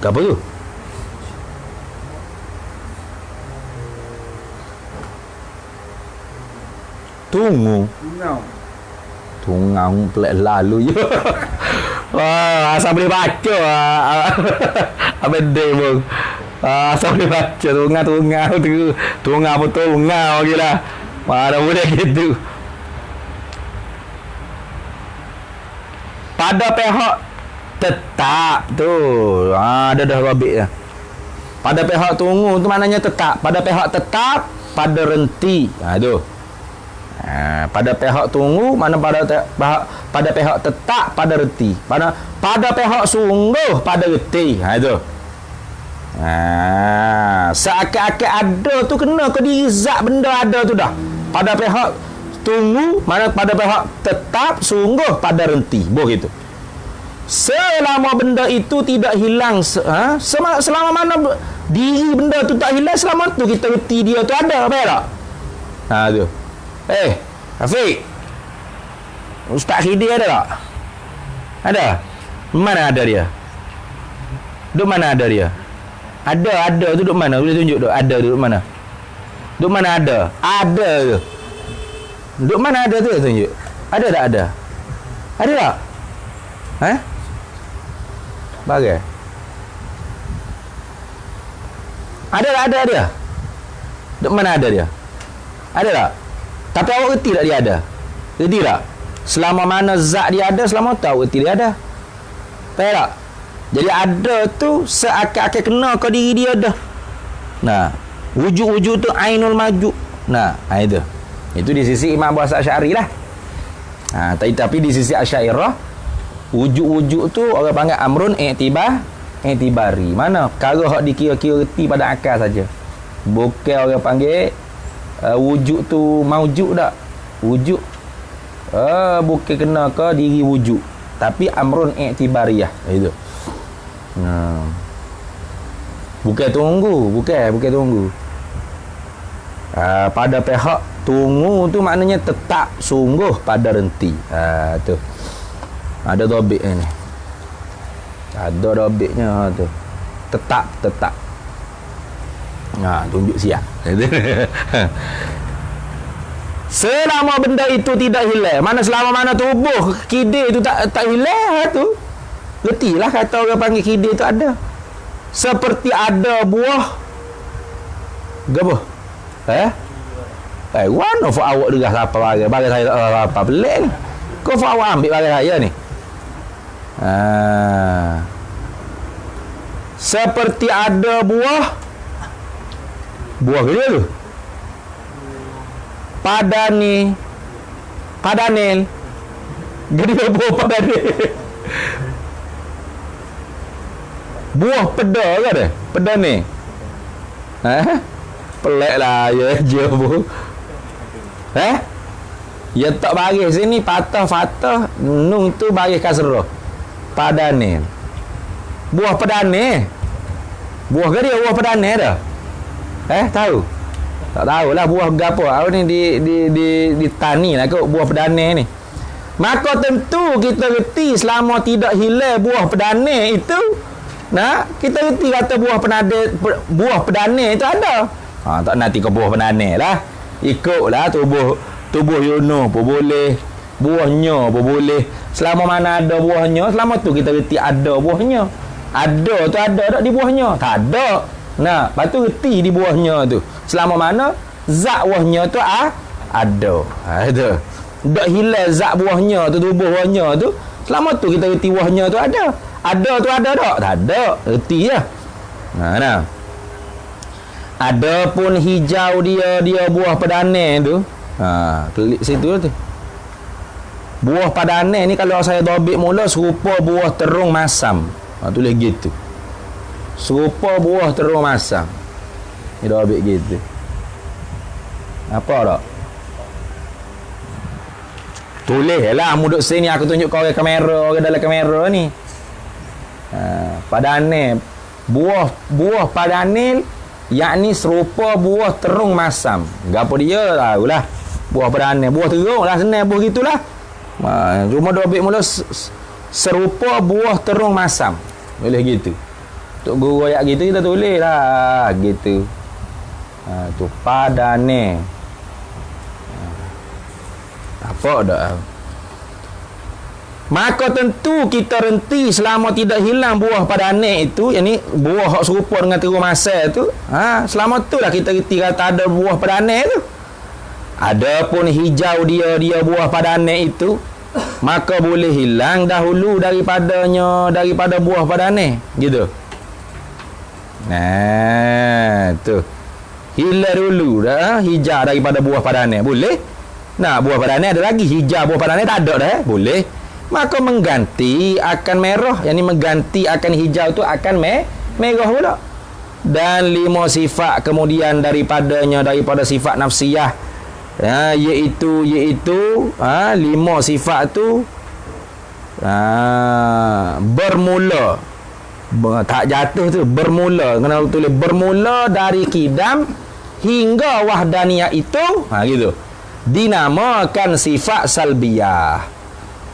apa tu? Tungau pelik lalu je. Asal boleh baca abang pun. Asal boleh baca tungau pun tungau gila. Mana boleh gitu. Pada pihak tetap tu. Ada dah rabik dah. Pada pihak tunggu tu maknanya tetap. Pada pihak tetap, pada renti. Tu. Pada pihak tunggu, mana pada pihak tetap, pada reti. Pada pihak sungguh, pada reti. Itu. Seakan-akan ada tu kena ke diri zat benda ada tu dah. Pada pihak tunggu, mana pada pihak tetap, sungguh, pada renti. Begitu. Selama benda itu tidak hilang, selama mana diri benda tu tak hilang, selama tu kita reti dia tu ada. Apa tak? Tu. Afiq, Ustaz Khidr ada tak? Ada? Mana ada dia? Duk mana ada dia? Ada tu duk mana? Boleh tunjuk duk ada tu duk mana? Duk mana ada? Ada tu. Duk mana ada tu tunjuk. Ada tak ada? Ada tak? Bagai. Ada dia. Dek mana ada dia? Ada tak? Tapi awak reti tak dia ada? Reti tak? Selama mana zat dia ada, selama tu awak reti dia ada. Faham tak? Jadi ada tu seakan-akan kena ke diri dia dah. Nah, wujud-wujud tu ainul majud. Nah, itu. Itu di sisi Imam Abu Hasan Asy'ari lah. Tapi di sisi Asy'ariyah, wujud-wujud tu orang panggil amrun i'tibari. Mana perkara hak dikira-kira reti pada akal saja. Bukan orang panggil wujud tu maujud tak. Wujud bukan kena ke diri wujud, tapi amrun i'tibariyah. Itu. Bukan tunggu. Pada pihak tunggu tu maknanya tetap sungguh pada renti. Tu. Ada dobit ni. Ada dobitnya tu. Tetap. Tunjuk siap. Selama benda itu tidak hilang, selama mana tubuh kidih itu tak hilang tu. Retilah kata orang panggil kidih tu ada. Seperti ada buah gapo? One of awak dengar siapa bagi saya tak tahu apa pelik ni. Kau awak ambil bagi saya ni. Seperti ada buah ke dia tu? Padanil. Jadi buah padanil. Buah peda ke dia? Peda ni. Pelik lah je bu. Ya tak baris sini patah nung tu baris kasrah. Padanil. Buah padanil. Buah ke dia buah padanil dah? Tahu? Tak tahulah buah gapo. Awak ni di tani lah kot buah padanil ni. Maka tentu kita reti selama tidak hilang buah padanil itu. Kita reti kata buah padanil itu ada. Tak nanti ke buah padanil lah. Ikutlah tubuh Yunus pun boleh. Buahnya pun boleh. Selama mana ada buahnya, selama tu kita reti ada buahnya. Ada tu ada tak di buahnya? Tak ada. Lepas tu reti di buahnya tu. Selama mana zat buahnya tu ada. Itu. Tak hilang zat buahnya tu, tubuh buahnya tu. Selama tu kita reti buahnya tu ada. Ada tu ada tak? Tak ada. Reti je. Ada pun hijau dia buah padanil tu. Klik situ tu. Buah padanil ni kalau saya dobit mula serupa buah terung masam. Tulis gitu. Serupa buah terung masam. Ni dobit gitu. Apa tak? Tulis lah muduk sini aku tunjuk kau orang dalam kamera ni. Padanil. Buah padanil yakni serupa buah terung masam. Gapo dia tahulah. Buah padanil, buah terung lah senang buah gitulah. Cuma dobit mula serupa buah terung masam. Boleh gitu. Tok guru ayat gitu kita tulis lah gitu. Tu padanil. Apa dah? Maka tentu kita renti selama tidak hilang buah padanil itu, yakni buah hak serupa dengan terung masam tu. Selama tu lah kita reti kata ada buah padanil tu. Adapun hijau dia buah padanil itu, maka boleh hilang dahulu daripada buah padanil gitu. Tu. Hilang dulu dah hijau daripada buah padanil. Boleh? Buah padanil ada lagi, hijau buah padanil tak ada dah. Boleh. Maka mengganti akan merah, yakni mengganti akan hijau tu akan merah pula. Dan 5 sifat kemudian daripada sifat nafsiyah, iaitu 5 sifat tu bermula, tak jatuh tu, bermula, kena tulis bermula dari kidam hingga wahdaniyah itu, gitu, dinamakan sifat salbiyah.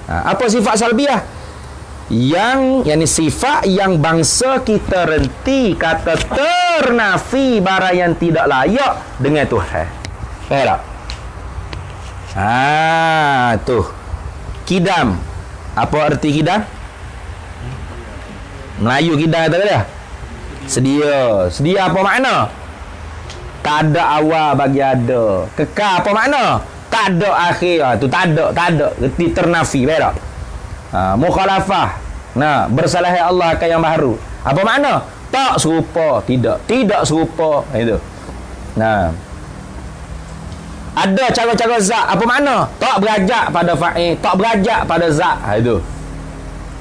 Apa sifat salbiyah? Yakni sifat yang bangsa kita renti kata ternafi barang yang tidak layak dengan Tuhan. Faham tak? Tu. Kidam. Apa arti kidam? Melayu kita kata dia. Sedia. Sedia apa makna? Tak ada awal bagi ada. Kekal apa makna? Tak ada akhir. Tu tak ada. Reti ternafi, baik tak? Mukhalafah. Nah, bersalah Allah akan yang baru. Apa makna? Tak serupa, tidak serupa. Itu. Nah. Ada cara-cara zat. Apa makna? Tak berajak pada fa'il, tak berajak pada zat. Itu.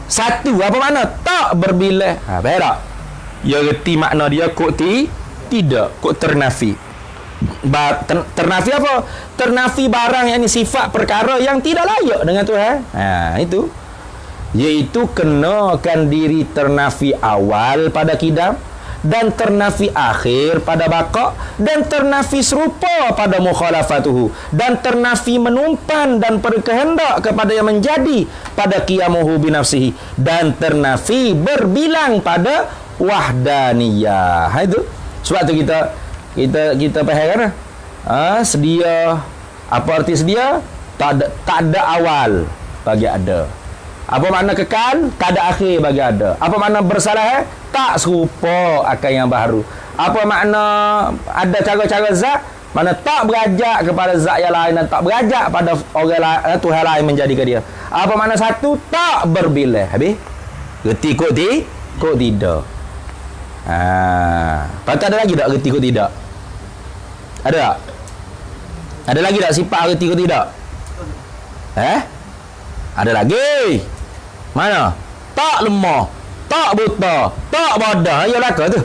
Satu, apa makna? Tak berbilah. Baik tak? Ya reti makna dia kok tidak, kok ternafi. Ternafi apa? Ternafi barang yang ni sifat perkara yang tidak layak dengan Tuhan. Itu. Iaitu kenakan diri ternafi awal pada kidam, dan ternafi akhir pada baqa, dan ternafi serupa pada mukhalafatuhu, dan ternafi menumpan dan berkehendak kepada yang menjadi pada qiyamuhu binafsihi, dan ternafi berbilang pada wahdaniyah. Itu sebab tu kita faham kan? Sedia. Apa arti sedia? Tak ada awal bagi ada. Apa makna kekal? Tak ada akhir bagi ada. Apa makna bersalah? Tak serupa akan yang baru. Apa makna ada cara-cara zat? Mana tak berajak kepada zat yang lain dan tak berajak pada orang lain, Tuhan lain menjadikan dia. Apa makna satu? Tak berbilah. Habis? Reti kok tidak. Lepas tu ada lagi tak reti kok tidak? Ada tak? Ada lagi tak sifat reti kok tidak? Ada lagi. Mana? Tak lemah, tak buta, tak bodoh. Ya lah tu.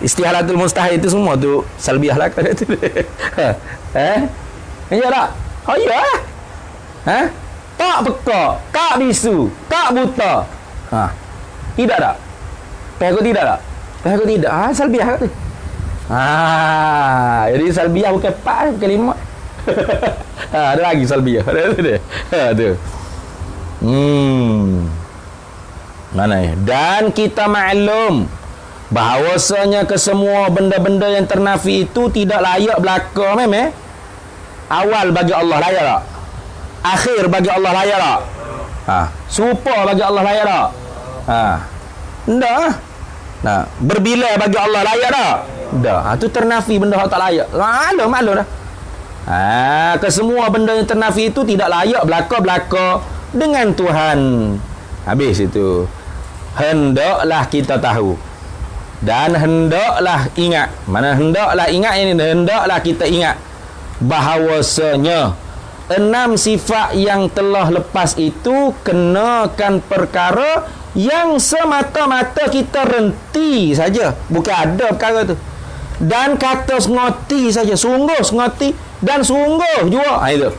Istihalatul mustahil itu semua tu salbiah lah kata tu. Ya tak? Oh ya. Tak pekak, tak bisu, tak buta. Tidak tak? Pekak tidak tak? Pekak tidak. Salbiah kata tu. Jadi salbiah bukan 4, bukan 5. Ada lagi salbiah. Ada tu. Mana ya? Dan kita maklum bahawasanya kesemua benda-benda yang ternafi itu tidak layak belaka memang. Awal bagi Allah layak tak? Akhir bagi Allah layak tak? Serupa bagi Allah layak tak? Enggak. Berbilai bagi Allah layak tak? Enggak. Itu ternafi benda yang tak layak. Maklum dah. Kesemua benda yang ternafi itu tidak layak belaka dengan Tuhan. Habis itu. Hendaklah kita tahu dan hendaklah ingat. Mana hendaklah ingat ini? Hendaklah kita ingat bahawasanya 6 sifat yang telah lepas itu kenakan perkara yang semata-mata kita renti saja, bukan ada perkara tu, dan kata sengoti saja, sungguh sengoti dan sungguh juga. Itu.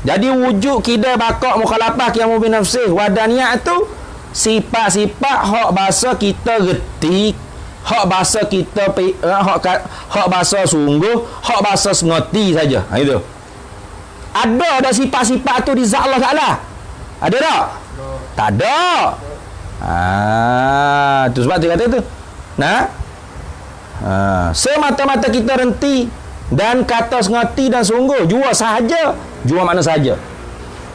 Jadi wujud kidai bakak mukhalafah qiyamu binafsih wadaniyah itu sifat-sifat hak bahasa kita reti, hak bahasa kita hak bahasa sungguh, hak bahasa sengoti saja. Itu. Ada sifat-sifat tu di zat Allah Taala? Ada tak? Tak ada. Tu sebab dia kata tu. Semata-mata kita renti dan kata sengoti dan sungguh jua sahaja. Jua mana saja.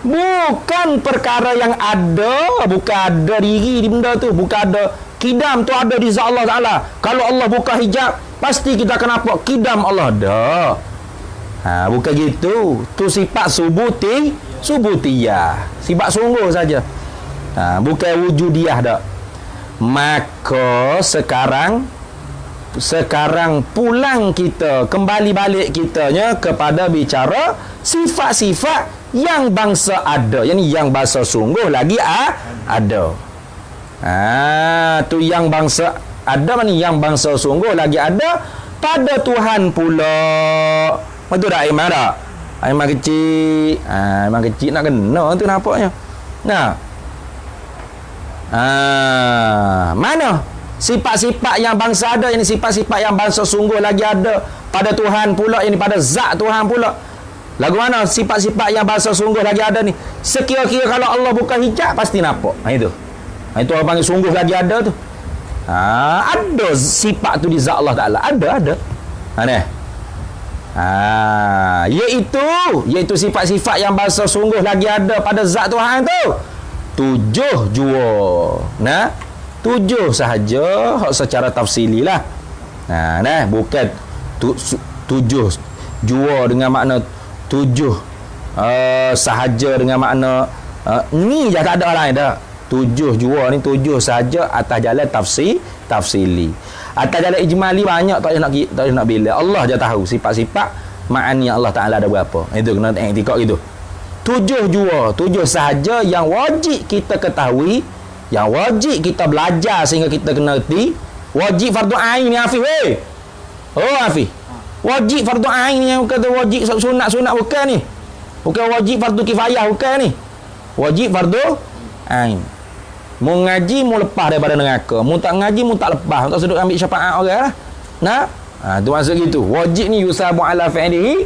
Bukan perkara yang ada, bukan ada diri di benda tu, bukan ada kidam tu ada di zat Allah Taala. Kalau Allah buka hijab, pasti kita akan nampak kidam Allah dah. Bukan gitu. Tu sifat subutiyah. Sifat sungguh saja. Bukan wujudiyah dah. Maka sekarang pulang kita, kembali balik kitanya kepada bicara sifat-sifat yang bangsa ada, yang bangsa sungguh lagi ada. Tu yang bangsa ada mana yang bangsa sungguh lagi ada pada Tuhan pula. Betul tak Aiman tak? Aiman kecil. Aiman kecil nak kena tu nampaknya. Mana sifat-sifat yang bangsa ada, ini sifat-sifat yang bangsa sungguh lagi ada pada Tuhan pula, ini pada zat Tuhan pula. Lagu mana sifat-sifat yang bangsa sungguh lagi ada ni? Sekira-kira kalau Allah buka hijab pasti nampak. Itu orang panggil sungguh lagi ada tu. Ada sifat tu di zat Allah Taala. Ada. Iaitu sifat-sifat yang bangsa sungguh lagi ada pada zat Tuhan tu. 7 jua. 7 sahaja hak secara tafsili lah. Bukan 7 jua dengan makna 7 sahaja dengan makna ni je, tak ada lain dah. 7 jua ni 7 sahaja atas jalan tafsili. Atas jalan ijmali banyak tak nak bila. Allah je tahu sifat-sifat makna Allah Taala ada berapa. Itu kena iktikad gitu. 7 jua, 7 sahaja yang wajib kita ketahui, yang wajib kita belajar sehingga kita kena erti. Wajib fardu ain ni Hafiz weh. Oh Hafiz. Wajib fardu ain ni yang kata wajib sunat bukan ni. Bukan wajib fardu kifayah bukan ni. Wajib fardu ain. Mu ngaji mu lepas daripada neraka. Mu tak ngaji mu tak lepas. Tak sedut ambil syafaat orang lah. Nah, tu maksud gitu. Wajib ni yusabu ala fi'lihi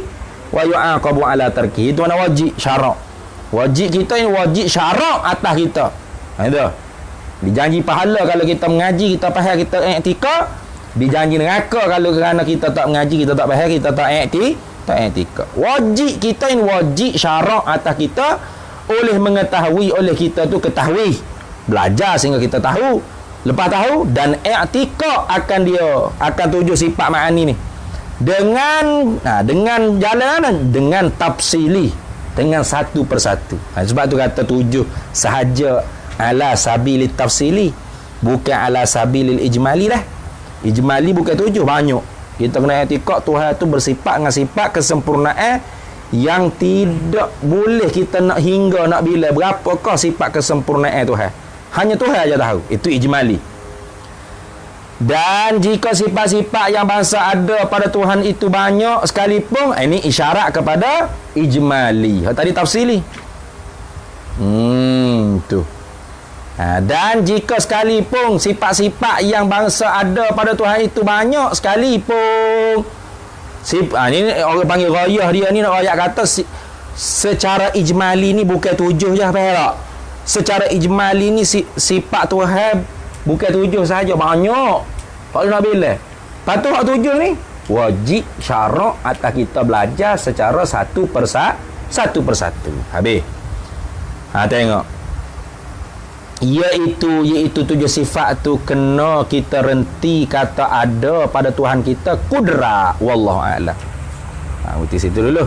wa yu'aqabu ala tarkihi. Itu mana wajib syarak. Wajib kita ni wajib syarak atas kita. Itu. Dijanji pahala kalau kita mengaji, kita faham, kita i'tikad. Dijanji neraka kalau kerana kita tak mengaji, kita tak faham, kita tak i'tikad. Wajib kita ni wajib syarak atas kita oleh mengetahui, oleh kita tu ketahui. Belajar sehingga kita tahu, lepas tahu dan i'tikad akan dia, akan 7 sifat ma'ani ni. Dengan jalan, dengan tafsili, dengan satu persatu. Sebab tu kata 7 sahaja ala sabilit tafsili, bukan ala sabilil ijmali dah. Ijmali bukan 7, banyak. Kita kena i'tikad Tuhan tu bersifat dengan sifat kesempurnaan yang tidak boleh kita nak hingga nak bila berapakah sifat kesempurnaan Tuhan. Hanya Tuhan aja tahu. Itu ijmali. Dan jika sifat-sifat yang bangsa ada pada Tuhan itu banyak sekalipun, ini isyarat kepada ijmali. Tadi tafsili. Tu. Dan jika sekalipun sifat-sifat yang bangsa ada pada Tuhan itu banyak sekalipun, ni orang panggil rayah dia ni, nak rakyat kata secara ijmali ni bukan 7 je, faham tak? Secara ijmali ni sifat Tuhan bukan 7 sahaja, banyak. Tak boleh nak bila. Patut hak 7 ni wajib syarak atas kita belajar secara satu persatu. Habis. Tengok. Iaitu 7 sifat tu kena kita renti kata ada pada Tuhan kita kudrat, wallahu a'lam. Berhenti situ dulu.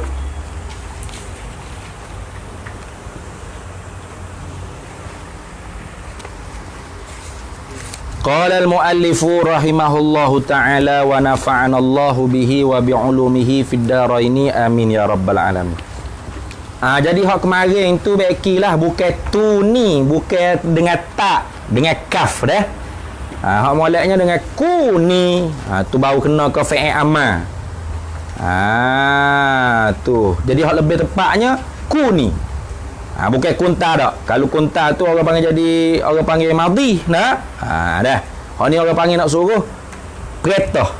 Qala al-muallifu rahimahullahu ta'ala wa nafa'ana Allahu bihi wa bi'ulumihi fid daraini amin ya rabbal alamin. Jadi hak kemarin tu bakilah, bukan tu ni, bukan dengan tak, dengan kaf dah. Hak moleknya dengan ku ni. Tu baru kena ke fi'il amal. Tu. Jadi hak lebih tepatnya ku ni. Bukan kunta tak. Kalau kunta tu orang panggil jadi, orang panggil madhi, nah. Dah. Hak ni orang panggil nak suruh kereta.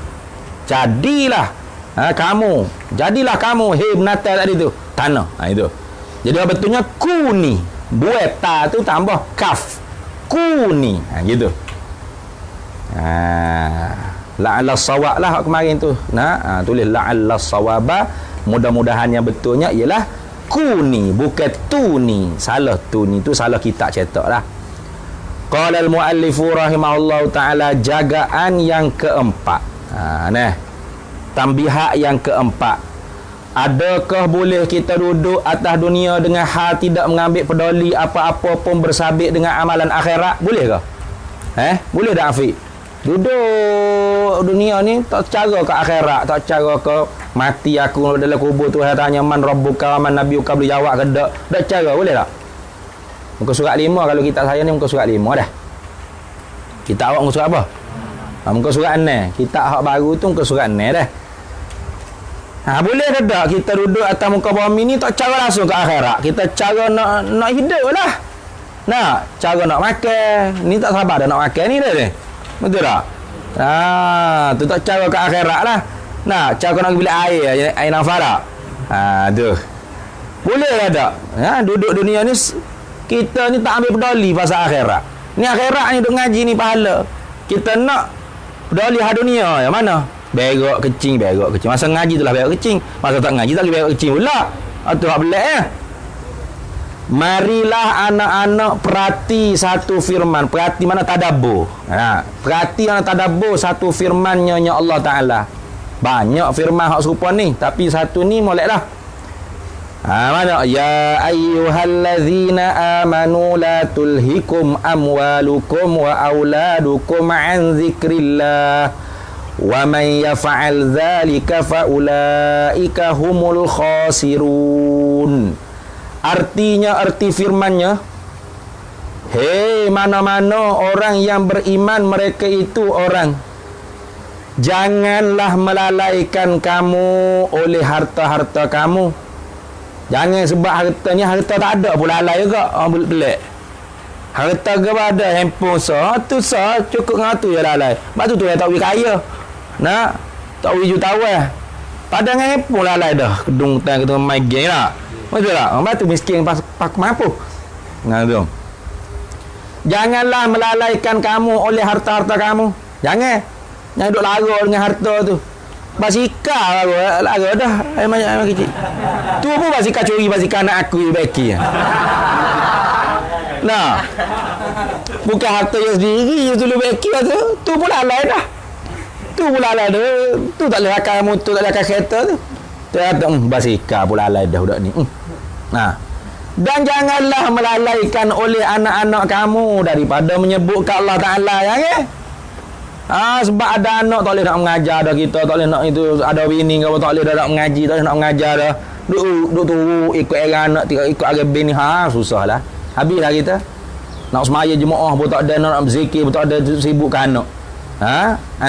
Jadilah kamu. Jadilah kamu, hei benatal tadi tu. Tanah. Itu. Jadi betulnya kuni. Buat ta tu tambah kaf. Kuni. Gitu. La'alla sawab lah kemarin tu. Tulis la'alla sawaba. Mudah-mudahan yang betulnya ialah kuni, bukan tuni. Salah tuni tu salah kitab cetak lah. Qala al-muallifu rahimahullahu ta'ala, jagaan yang keempat. Tambihat yang keempat. Adakah boleh kita duduk atas dunia dengan hal tidak mengambil peduli apa-apa pun bersabit dengan amalan akhirat? Boleh ke? Boleh tak Afiq? Duduk dunia ni tak cara ke akhirat, tak cara ke mati aku dalam kubur Tuhan tanya man rabbuka wa man nabiyuka, boleh jawab ke tak? Tak cara, boleh tak? Muka surat 5, kalau kita saya ni muka surat 5 dah. Kita awak muka surat apa? Muka surat 6. Kita hak baru tu muka surat 6 dah. Boleh ke tak kita duduk atas muka bumi ni tak cara langsung ke akhirat? Kita cara nak hidup lah. Cara nak makan. Ni tak sabar dah nak makan ni dah ni. Betul tak? Tu tak cara ke akhirat lah. Cara nak bilik air nafas tak? Tu. Boleh ke tak? Duduk dunia ni kita ni tak ambil peduli pasal akhirat. Ni akhirat ni duk ngaji ni pahala. Kita nak peduli hal dunia yang mana? Berak kecing. Masa ngaji tu lah berak kecing. Masa tak ngaji tak berak kecing pula. Tu hak belak Marilah anak-anak perhati satu firman. Perhati mana tadabbur. Perhati mana tadabbur satu firman-Nya Allah Ta'ala. Banyak firman hak serupa ni, tapi satu ni moleklah. Mana? Ya ayyuhallazina amanu la tulhikum amwalukum wa auladukum an zikrillah. Wa man yaf'al dzalika fa ulaika humul khasirun. Artinya, arti firmannya, hei mana-mana orang yang beriman, mereka itu orang, janganlah melalaikan kamu oleh harta-harta kamu. Jangan sebab hartanya, harta tak ada pun lalai juga. Pelik. Harta ke ada handphone tu cukup dengan tu je lalai. Sebab tu yang tak boleh kaya. Tak boleh jutawan. Padahal dengan handphone lalai dah. Kedung tan kita main game lah. Betul tak? Sebab tu miskin pak mampu. Tu. Janganlah melalaikan kamu oleh harta-harta kamu. Jangan duduk lara dengan harta tu. Basikal lara dah. Ayam kecil. Tu pun basikal curi, basikal anak aku beki. Bukan harta yang sendiri, yang tu beki tu. Tu pun lalai dah. Tu pun lalai dah. Tu tak boleh rakam motor, tak boleh rakam kereta tu. Tu kata, basikal pun lalai dah budak ni. Dan janganlah melalaikan oleh anak-anak kamu daripada menyebut ke Allah Ta'ala. Sebab ada anak tak boleh nak mengajar dah kita, tak boleh nak itu, ada bini ke apa tak boleh dah nak mengaji, tak boleh nak mengajar dah. Duk turu ikut era anak, ikut ara bini, susahlah. Habislah kita. Nak semaya jemaah pun tak ada, nak berzikir pun tak ada, sibukkan anak.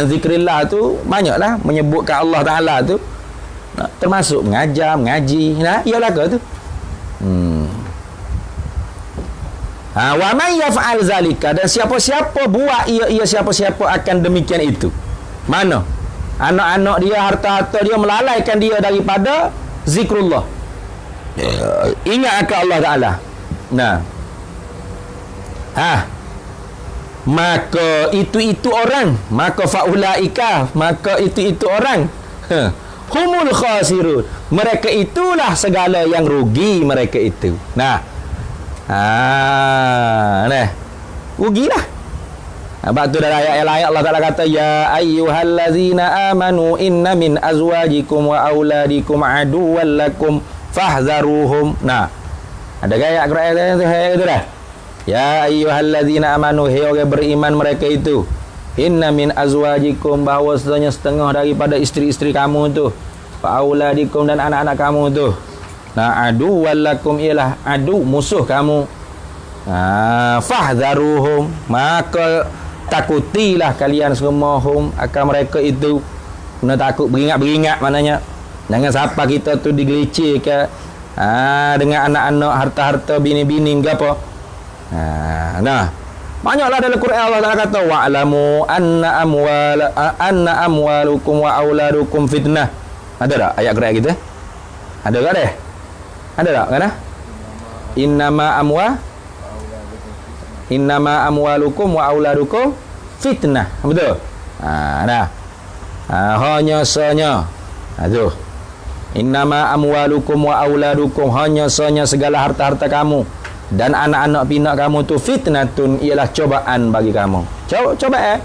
Zikrillah tu banyaklah menyebutkan Allah Ta'ala tu. Termasuk mengajar, mengaji. Iyalah ke tu. Wa man yaf'al zalika, dan siapa-siapa buat ia siapa-siapa akan demikian itu. Mana? Anak-anak dia, harta-harta dia melalaikan dia daripada zikrullah. Ingat akan Allah Ta'ala. Maka itu orang, maka faulaika, maka itu orang humul khasirun, mereka itulah segala yang rugi mereka itu. Rugilah. Sebab tu dalam ayat lain Allah Ta'ala kata, ya ayyuhallazina amanu inna min azwajikum wa auladikum aduwwan lakum fahdharuhum. Ada ayat Quran itu dah. Ya ayyuhallazina amanu, hei orang beriman mereka itu, inna min azwajikum, bahawa setengah daripada isteri-isteri kamu tu, wa auladikum, dan anak-anak kamu tu, aduwwan lakum, ialah adu, musuh kamu. Fahdharuhum, maka takutilah kalian semua akan mereka itu. Kena takut, beringat-beringat maknanya. Jangan siapa kita tu digelicir ke dengan anak-anak, harta-harta, bini-bini ke apa. Banyaklah dalam Quran Allah Ta'ala kata, wa'lamu anna amwalukum wa auladukum fitnah. Ada tak ayat Quran kita? Ada tak deh? Ada tak kan? Innama amwalukum wa auladukum fitnah. Betul? Hanya sanya. Tu. Innama amwalukum wa auladukum, hanya sanya segala harta-harta kamu dan anak-anak pinak kamu tu fitnatun, ialah cobaan bagi kamu. Coba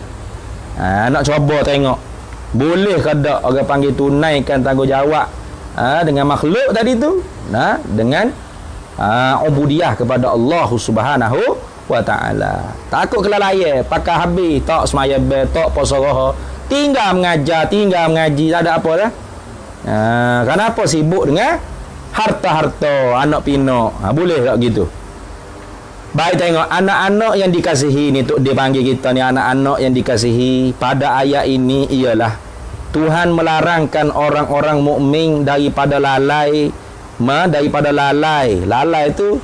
nak coba tengok boleh ke tak orang panggil tunaikan tanggungjawab dengan makhluk tadi tu, dengan ubudiyah kepada Allah Subhanahu wa Ta'ala. Takut kelalaian, pakai habis, tak semaya tak puasa roha, tinggal mengajar, tinggal mengaji, tak ada apa dah. Kenapa sibuk dengan harta-harta anak pinak? Boleh tak gitu? Baik, tengok anak-anak yang dikasihi ni, tu dia panggil kita ni anak-anak yang dikasihi. Pada ayat ini ialah Tuhan melarangkan orang-orang mukmin daripada lalai, lalai tu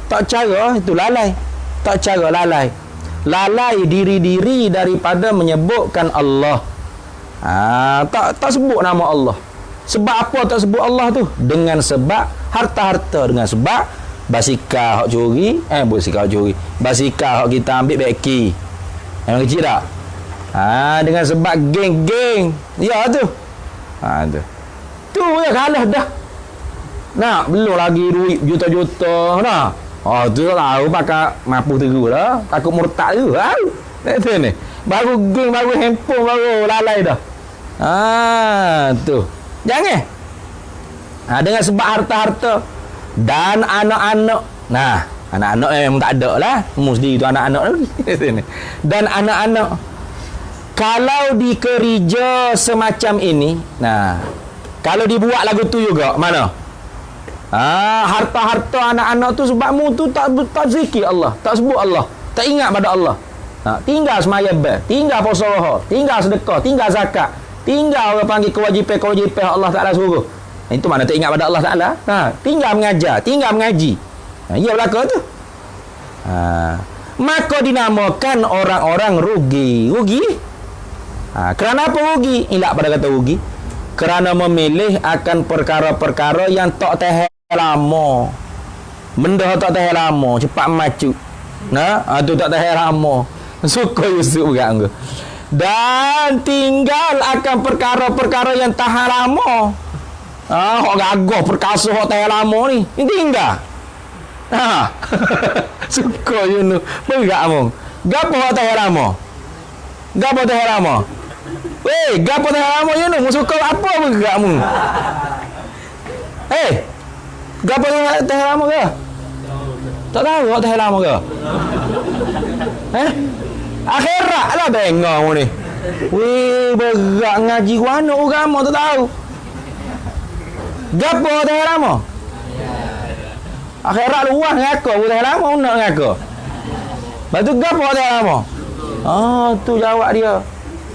tak cara itu lalai, tak cara lalai diri daripada menyebutkan Allah. Tak sebut nama Allah. Sebab apa tak sebut Allah tu? Dengan sebab harta-harta, dengan sebab basikal hak curi, basikal hak kita ambil beki. Yang kecil tak? Dengan sebab geng-geng. Ya tu. Tu ya kalah dah. Nah, belum lagi duit juta-juta nah. Oh, tu tak tahu pakai mampu terus dah. Takut murtad tu. Itu ni. Baru geng, baru handphone, baru lalai dah. Tu. Jangan. Dengan sebab harta-harta dan anak-anak. Nah, anak-anak memang tak ada lah. Mesti itu anak-anak lagi. Dan anak-anak kalau dikerja semacam ini, nah, kalau dibuat lagu tu juga, mana? Harta-harta anak-anak tu sebabmu tu tak zikir Allah, tak sebut Allah, tak ingat pada Allah. Tinggal semaya ber, tinggal puasa Zuhur, tinggal sedekah, tinggal zakat, tinggal orang panggil kewajipan Allah Taala suruh. Itu mana tak ingat pada Allah Taala? Tinggal mengajar, tinggal mengaji. Ia belaka tu. Maka dinamakan orang-orang rugi. Rugi? Kerana apa rugi? Ilak pada kata rugi. Kerana memilih akan perkara-perkara yang tak tahan lama. Benda tak tahan lama, cepat macu. Tu tak tahan lama. Suka Yusuf juga enggak. Dan tinggal akan perkara-perkara yang tahan lama. Hok gagah perkasa hok tahan lama ni. Ini tinggal. Suka Yunus. Berat mong. Gapo hok tahan lama? Gapo tahan lama? Weh, gapo tahan lama Yunus? Mu suka apa berat mu? Gapo tahan lama ke? Tak tahu hok tahan lama ke? Akhirat lah bengong ni. Weh, berat ngaji mana agama tak tahu. Gapo tahan lama? Akhirat luas ngaku tahan lama nak ngaku. Lepas tu gapo tahan lama? Tu jawab dia.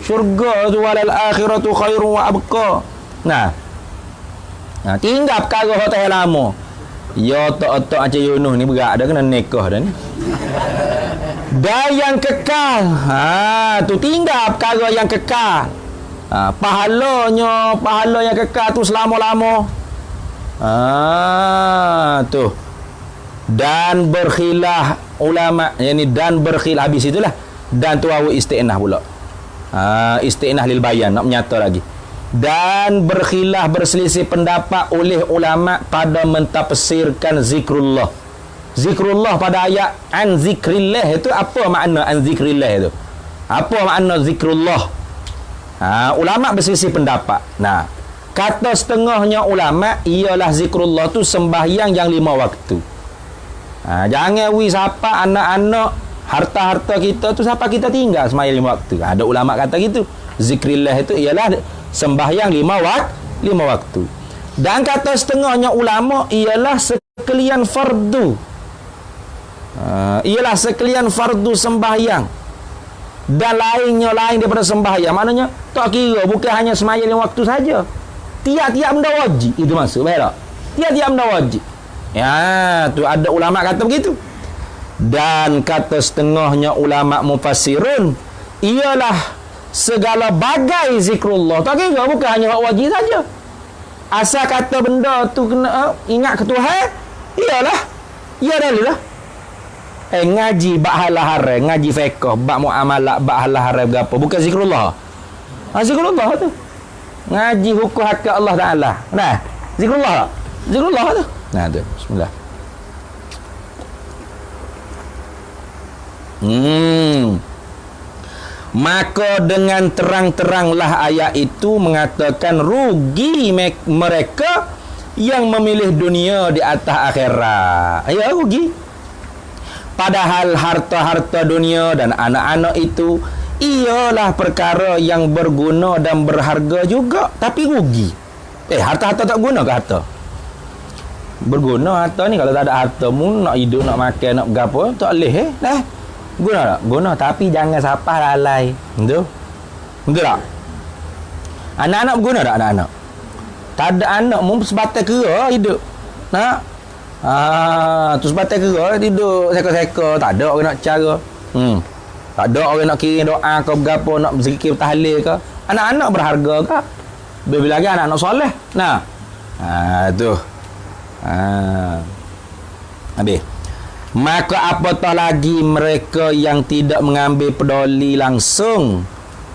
Syurga tu walal akhiratu khairun wa abqa. Nah, tinggal perkara hok tahan lama. Ya otak-otak macam Yunus ni berat dah kena nikah dah ni. Dan yang kekal. Tu tinggal perkara yang kekal. Pahala yang kekal tu selama-lama. Tu. Dan berkhilaf ulama, yakni dan berkhilaf habis itulah. Dan tu awak isti'nah pula. Isti'nah lil bayan, nak menyata lagi. Dan berkhilaf berselisih pendapat oleh ulama pada mentafsirkan zikrullah. Zikrullah pada ayat an zikrillah itu apa makna an zikrillah itu? Apa makna zikrullah? Ulama berselisih pendapat. Nah, kata setengahnya ulama ialah zikrullah tu sembahyang yang 5 waktu. Jangan siapa anak-anak harta-harta kita tu siapa kita tinggal sembahyang 5 waktu. Ada ulama kata gitu. Zikrillah itu ialah sembahyang 5 waktu. Dan kata setengahnya ulama ialah sekalian fardu. Ialah sekalian fardu sembahyang. Dan lain daripada sembahyang. Maknanya tak kira bukan hanya sembahyang 5 waktu saja. Tiap-tiap benda wajib. Itu maksud baik tak? Tiap-tiap benda wajib. Tu ada ulama kata begitu. Dan kata setengahnya ulama mufassirun ialah segala bagai zikrullah. Tak kira bukan hanya wajib saja. Asal kata benda tu kena ingat ke Tuhan, iyalah. Ya dahlah. Ngaji bab halal haram, ngaji fiqh, bab muamalah, bab halal haram gapo? Bukan zikrullah. Zikrullah tu. Ngaji hukum hak Allah Taala. Nah, zikrullah. Zikrullah tu. Nah, tu. Bismillah. Maka dengan terang-teranglah ayat itu mengatakan rugi mereka yang memilih dunia di atas akhirat. Ya, rugi. Padahal harta-harta dunia dan anak-anak itu ialah perkara yang berguna dan berharga juga, tapi rugi. Harta-harta tak guna ke harta? Berguna harta ni. Kalau tak ada harta mu nak hidup, nak makan, nak berapa, tak boleh Guna tak? Guna, tapi jangan sapah lalai. Betul? Betul tak? Anak-anak berguna tak anak-anak? Tak ada anak mu sebatas kera hidup. Nak? Tu sebatas kera hidup seka-seka. Tak ada orang nak cara. Tak ada orang nak kirim doa ke berapa, nak berzikir tahlil ke. Anak-anak berharga ke? Bila lagi anak-anak soleh. Nah. Tu. Habis. Maka apatah lagi mereka yang tidak mengambil peduli langsung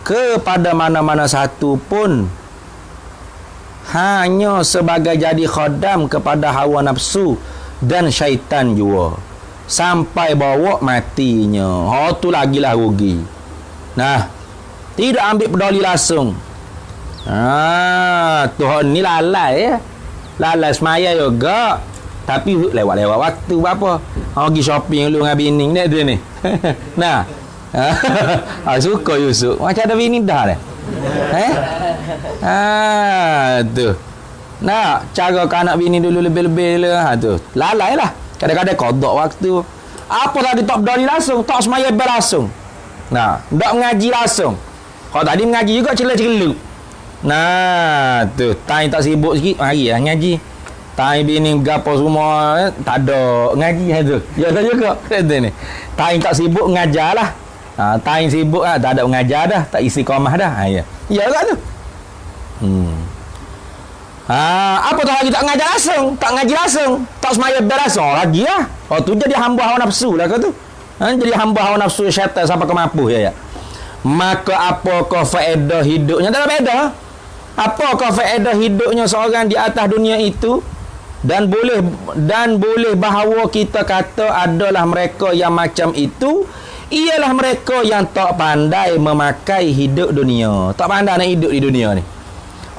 kepada mana-mana satu pun hanya sebagai jadi khodam kepada hawa nafsu dan syaitan juga, sampai bawa matinya. Tu lagilah rugi. Nah, tidak ambil peduli langsung. Tuhan ni lalai ya. Lalai semaya juga. Tapi lewat-lewat waktu apa? Pergi shopping dulu dengan bini dia ni. Nah. Suka Yusuf. Macam ada bini dah dah. Tu. Nah, cara anak bini dulu lebih-lebih lah. Tu. Lalai lah. Kadang-kadang kodok waktu. Apa tadi tak peduli langsung, tak semaya berlangsung. Nah, tak mengaji langsung. Kalau tadi mengaji juga celah-celup. Nah, tu. Time tak sibuk sikit, mari lah ngaji. Time bini gapo semua tak ada ngaji tu. Ya tak juga. Kata ni. Time tak sibuk mengajar lah. Time sibuk lah, tak ada mengajar dah, tak isi komah dah. Ya. Ya kan tu. Apa tu lagi tak ngajar langsung, tak ngaji langsung, tak semaya berlangsung lagi lah. Tu jadi hamba hawa nafsu lah kau tu. Jadi hamba hawa nafsu syaitan sampai ke mampu ya. Maka apakah faedah hidupnya? Tak ada faedah. Apakah faedah hidupnya seorang di atas dunia itu? Dan boleh bahawa kita kata adalah mereka yang macam itu ialah mereka yang tak pandai memakai hidup dunia. Tak pandai nak hidup di dunia ni.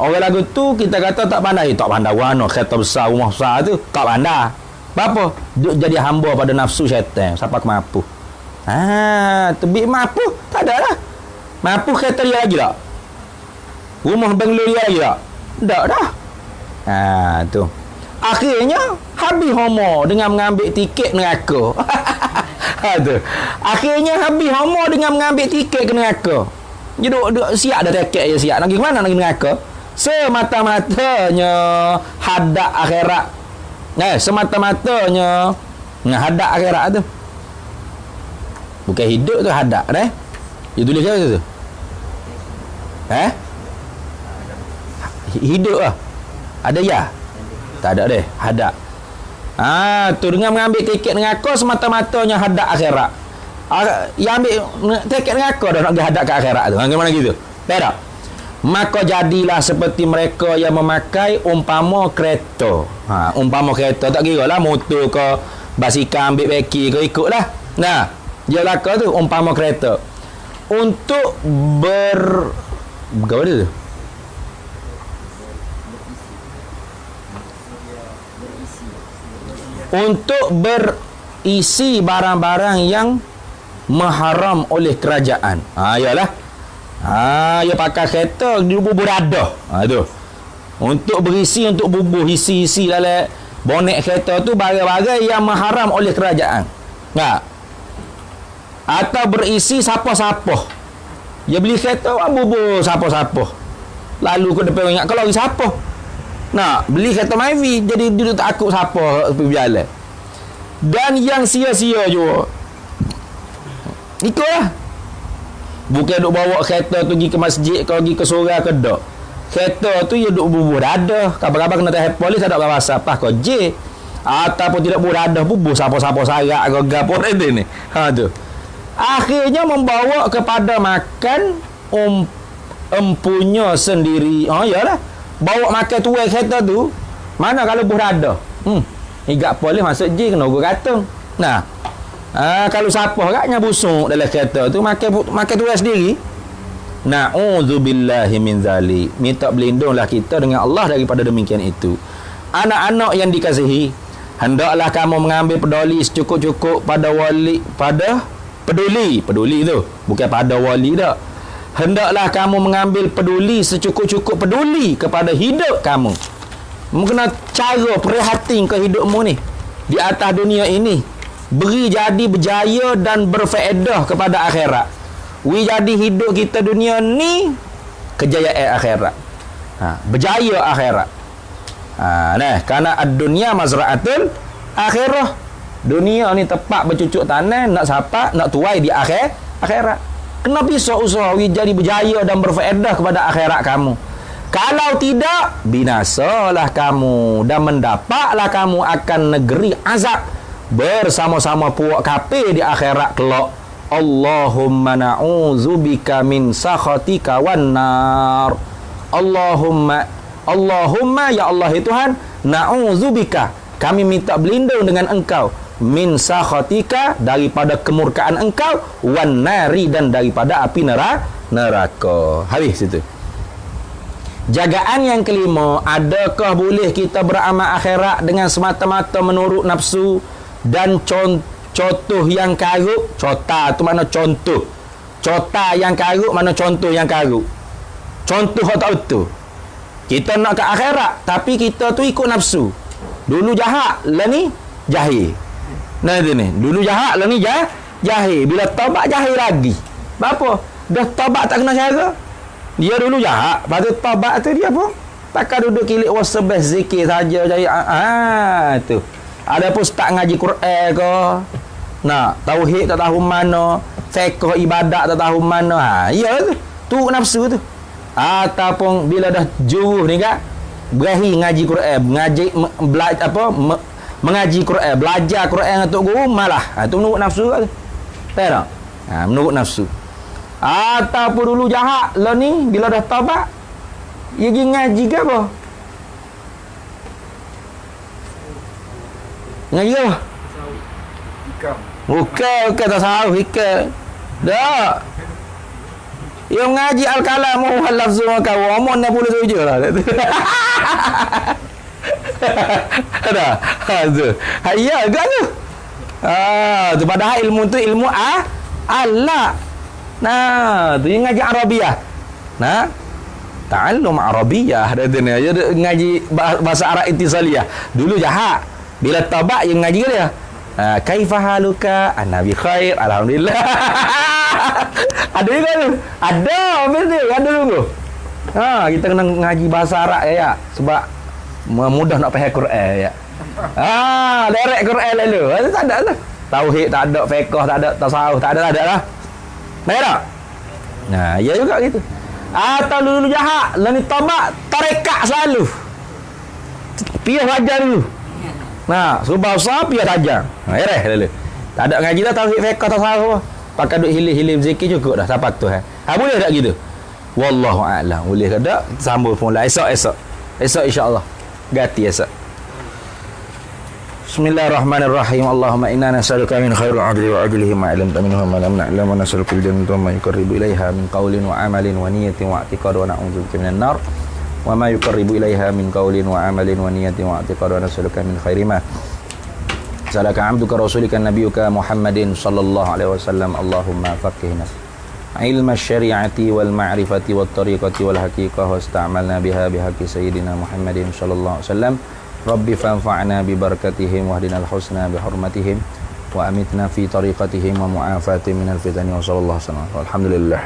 Orang lagu tu kita kata tak pandai warna kereta besar, rumah besar tu tak pandai. Apa? Duk jadi hamba pada nafsu syaitan sampai ke mampu. Tebik mampu tak ada lah. Mampu kereta dia lagi tak? Rumah banglo dia lagi tak? Tak dah. Tu. Akhirnya habis homo dengan mengambil tiket neraka. Tu. Akhirnya habis homo dengan mengambil tiket ke neraka. Dia duk siap dah tiket je siap. Nak pergi ke mana? Nak pergi neraka. Semata-matanya hadap akhirat. Semata-matanya hadap akhirat tu. Bukan hidup tu hadap dah. Dia tulis apa tu? Hidup lah. Ada ya? Tak ada deh, hadap. Tu dengan mengambil tiket neraka semata-matanya hadap akhirat. Yang ambil tiket neraka dah nak pergi hadap ke akhirat tu. Bagaimana gitu? Tak. Maka jadilah seperti mereka yang memakai umpama kereta. Umpama kereta tak kira lah motor ke basikal ambil beki ke ikutlah. Nah, dia belaka tu umpama kereta. Untuk apa dia tu? Untuk berisi barang-barang yang mahram oleh kerajaan. Yalah. Dia pakai kereta dia bubuh dadah. Tu. Untuk berisi, untuk bubuh isi-isi dalam bonet kereta tu barang-barang yang mahram oleh kerajaan. Atau berisi siapa-siapa. Dia beli kereta bubuh siapa-siapa. Lalu ke depan ingat kalau siapa. Beli kereta Myvi jadi dia takut siapa pergi berjalan. Dan yang sia-sia juga. Ikutlah. Bukan duk bawa kereta tu pergi ke masjid ke pergi ke surau ke dak. Kereta tu dia duk bubuh dadah. Kabar-kabar kena tahap polis ada bahasa apa kau je. Ataupun tidak bubuh dadah bubuh siapa-siapa sarak ke gapo ni. Tu. Akhirnya membawa kepada makan empunya sendiri. Yalah. Bawa makan tuai kereta tu. Mana kalau bubuh dadah? Hingga polis masuk je kena ugur katung. Kalau siapa agaknya busuk dalam kereta tu makan tuai sendiri. Na'udzubillahi min zalik. Minta berlindunglah kita dengan Allah daripada demikian itu. Anak-anak yang dikasihi, hendaklah kamu mengambil peduli secukup-cukup pada peduli tu bukan pada wali dah. Hendaklah kamu mengambil peduli secukup-cukup peduli kepada hidup kamu. Kena cara prihatin ke hidupmu ni di atas dunia ini. Beri jadi berjaya dan berfaedah kepada akhirat. Jadi hidup kita dunia ni kejayaan akhirat. Berjaya akhirat. Kerana ad-dunya mazra'atul akhirah. Dunia ni tempat bercucuk tanah, nak sapak, nak tuai di akhirat. Kena pisau usaha jadi berjaya dan berfaedah kepada akhirat kamu. Kalau tidak, binasalah kamu dan mendapatlah kamu akan negeri azab bersama-sama puak kafir di akhirat kelak. Allahumma na'udzubika min sakhatika wan nar. Allahumma, ya Allah ya Tuhan, na'udzubika, kami minta berlindung dengan engkau, min sakhatika, daripada kemurkaan engkau, wan nari, dan daripada api neraka. Habis situ. Jagaan yang kelima, adakah boleh kita beramal akhirat dengan semata-mata menurut nafsu dan contoh yang karut? Cota tu mana contoh? Cota yang karut mana contoh yang karut? Contoh tak betul. Kita nak ke akhirat, tapi kita tu ikut nafsu. Dulu jahat, lah ni jahil. Nah itu ni, dulu jahat, lah ni jahil. Bila taubat jahil lagi. Apa? Dah taubat tak kena cara. Dia dulu jahat, lepas tu taubat tu dia apa? Takkan duduk kilik wasabah zikir saja jahil. Tu. Ada pun start ngaji Quran ke? Nak tauhid tak tahu mana, fiqh ibadat tak tahu mana. Ya tu. Tu nafsu tu. Ataupun bila dah juruh ni kan, berahi ngaji Quran, mengaji Quran, belajar Quran untuk guru malah. Tu menurut nafsu tu. Tahu tak? Menurut nafsu. Ataupun dulu jahat, lah ni bila dah taubat, dia pergi ngaji ke apa? Ngaji apa? Bukan tasawuf hikam. Dak. Dia mengaji al-kalam wal lafzu wa kawa. Omon 67 lah. Ada. Tu. Ya ke tu? Tu padahal ilmu tu ilmu Allah. Nah, tu yang ngaji Arabiah. Nah, ta'allum Arabiah dia tu ni. Dia ngaji bahasa Arab Ittisaliyah. Dulu jahat. Bila taubat yang ngaji dia. Kaifa haluka? Nabi khair, alhamdulillah. Ada juga tu. Ada betul, ada dulu. Kita kena ngaji bahasa Arab ya. Sebab mudah nak faham Quran ya. Direct Quran lalu. Tak ada lah. Tauhid tak ada, fiqh tak ada, tasawuf tak ada lah. Baik tak? Nah, ya juga gitu. Atau dulu jahat, lalu taubat, tarekat selalu. Piah wajar dulu. Nah, subah usah piah tajam. Ereh lalu. Tak ada ngaji dah tauhid fiqh tasawuf. Pakai duk hilim-hilim zikir cukup dah sampai tu boleh tak gitu? Wallahu a'lam. Boleh ke tak? Sambung pula esok insya-Allah. Ganti esok. Bismillahirrahmanirrahim. Allahumma inna nas'aluka min khairil 'adli wa ajlihi ma 'alamta minhu ma lam na'lam wa nas'aluka al-jannata wa ma yuqarribu ilaiha min qawlin wa 'amalin wa niyyatin wa i'tiqad wa na'udzubika minan nar wa ma yuqarribu ilaiha min qawlin wa 'amalin wa niyyatin wa i'tiqad wa nas'aluka min khairi ma salaka 'abduka rasulika nabiyyuka Muhammadin sallallahu alaihi wasallam. Allahumma faqihna ilma syari'ati wal ma'rifati wat tariqati wal haqiqah wasta'malna biha bihaqqi sayyidina Muhammadin sallallahu alaihi wasallam. Rabbi fanfa'na bi barakatihim wahdinal husna bi hurmatihim wa amitna fi tariqatihim wa mu'afatihim minal fitani wa sallallahu alaihi wasallam. Alhamdulillah.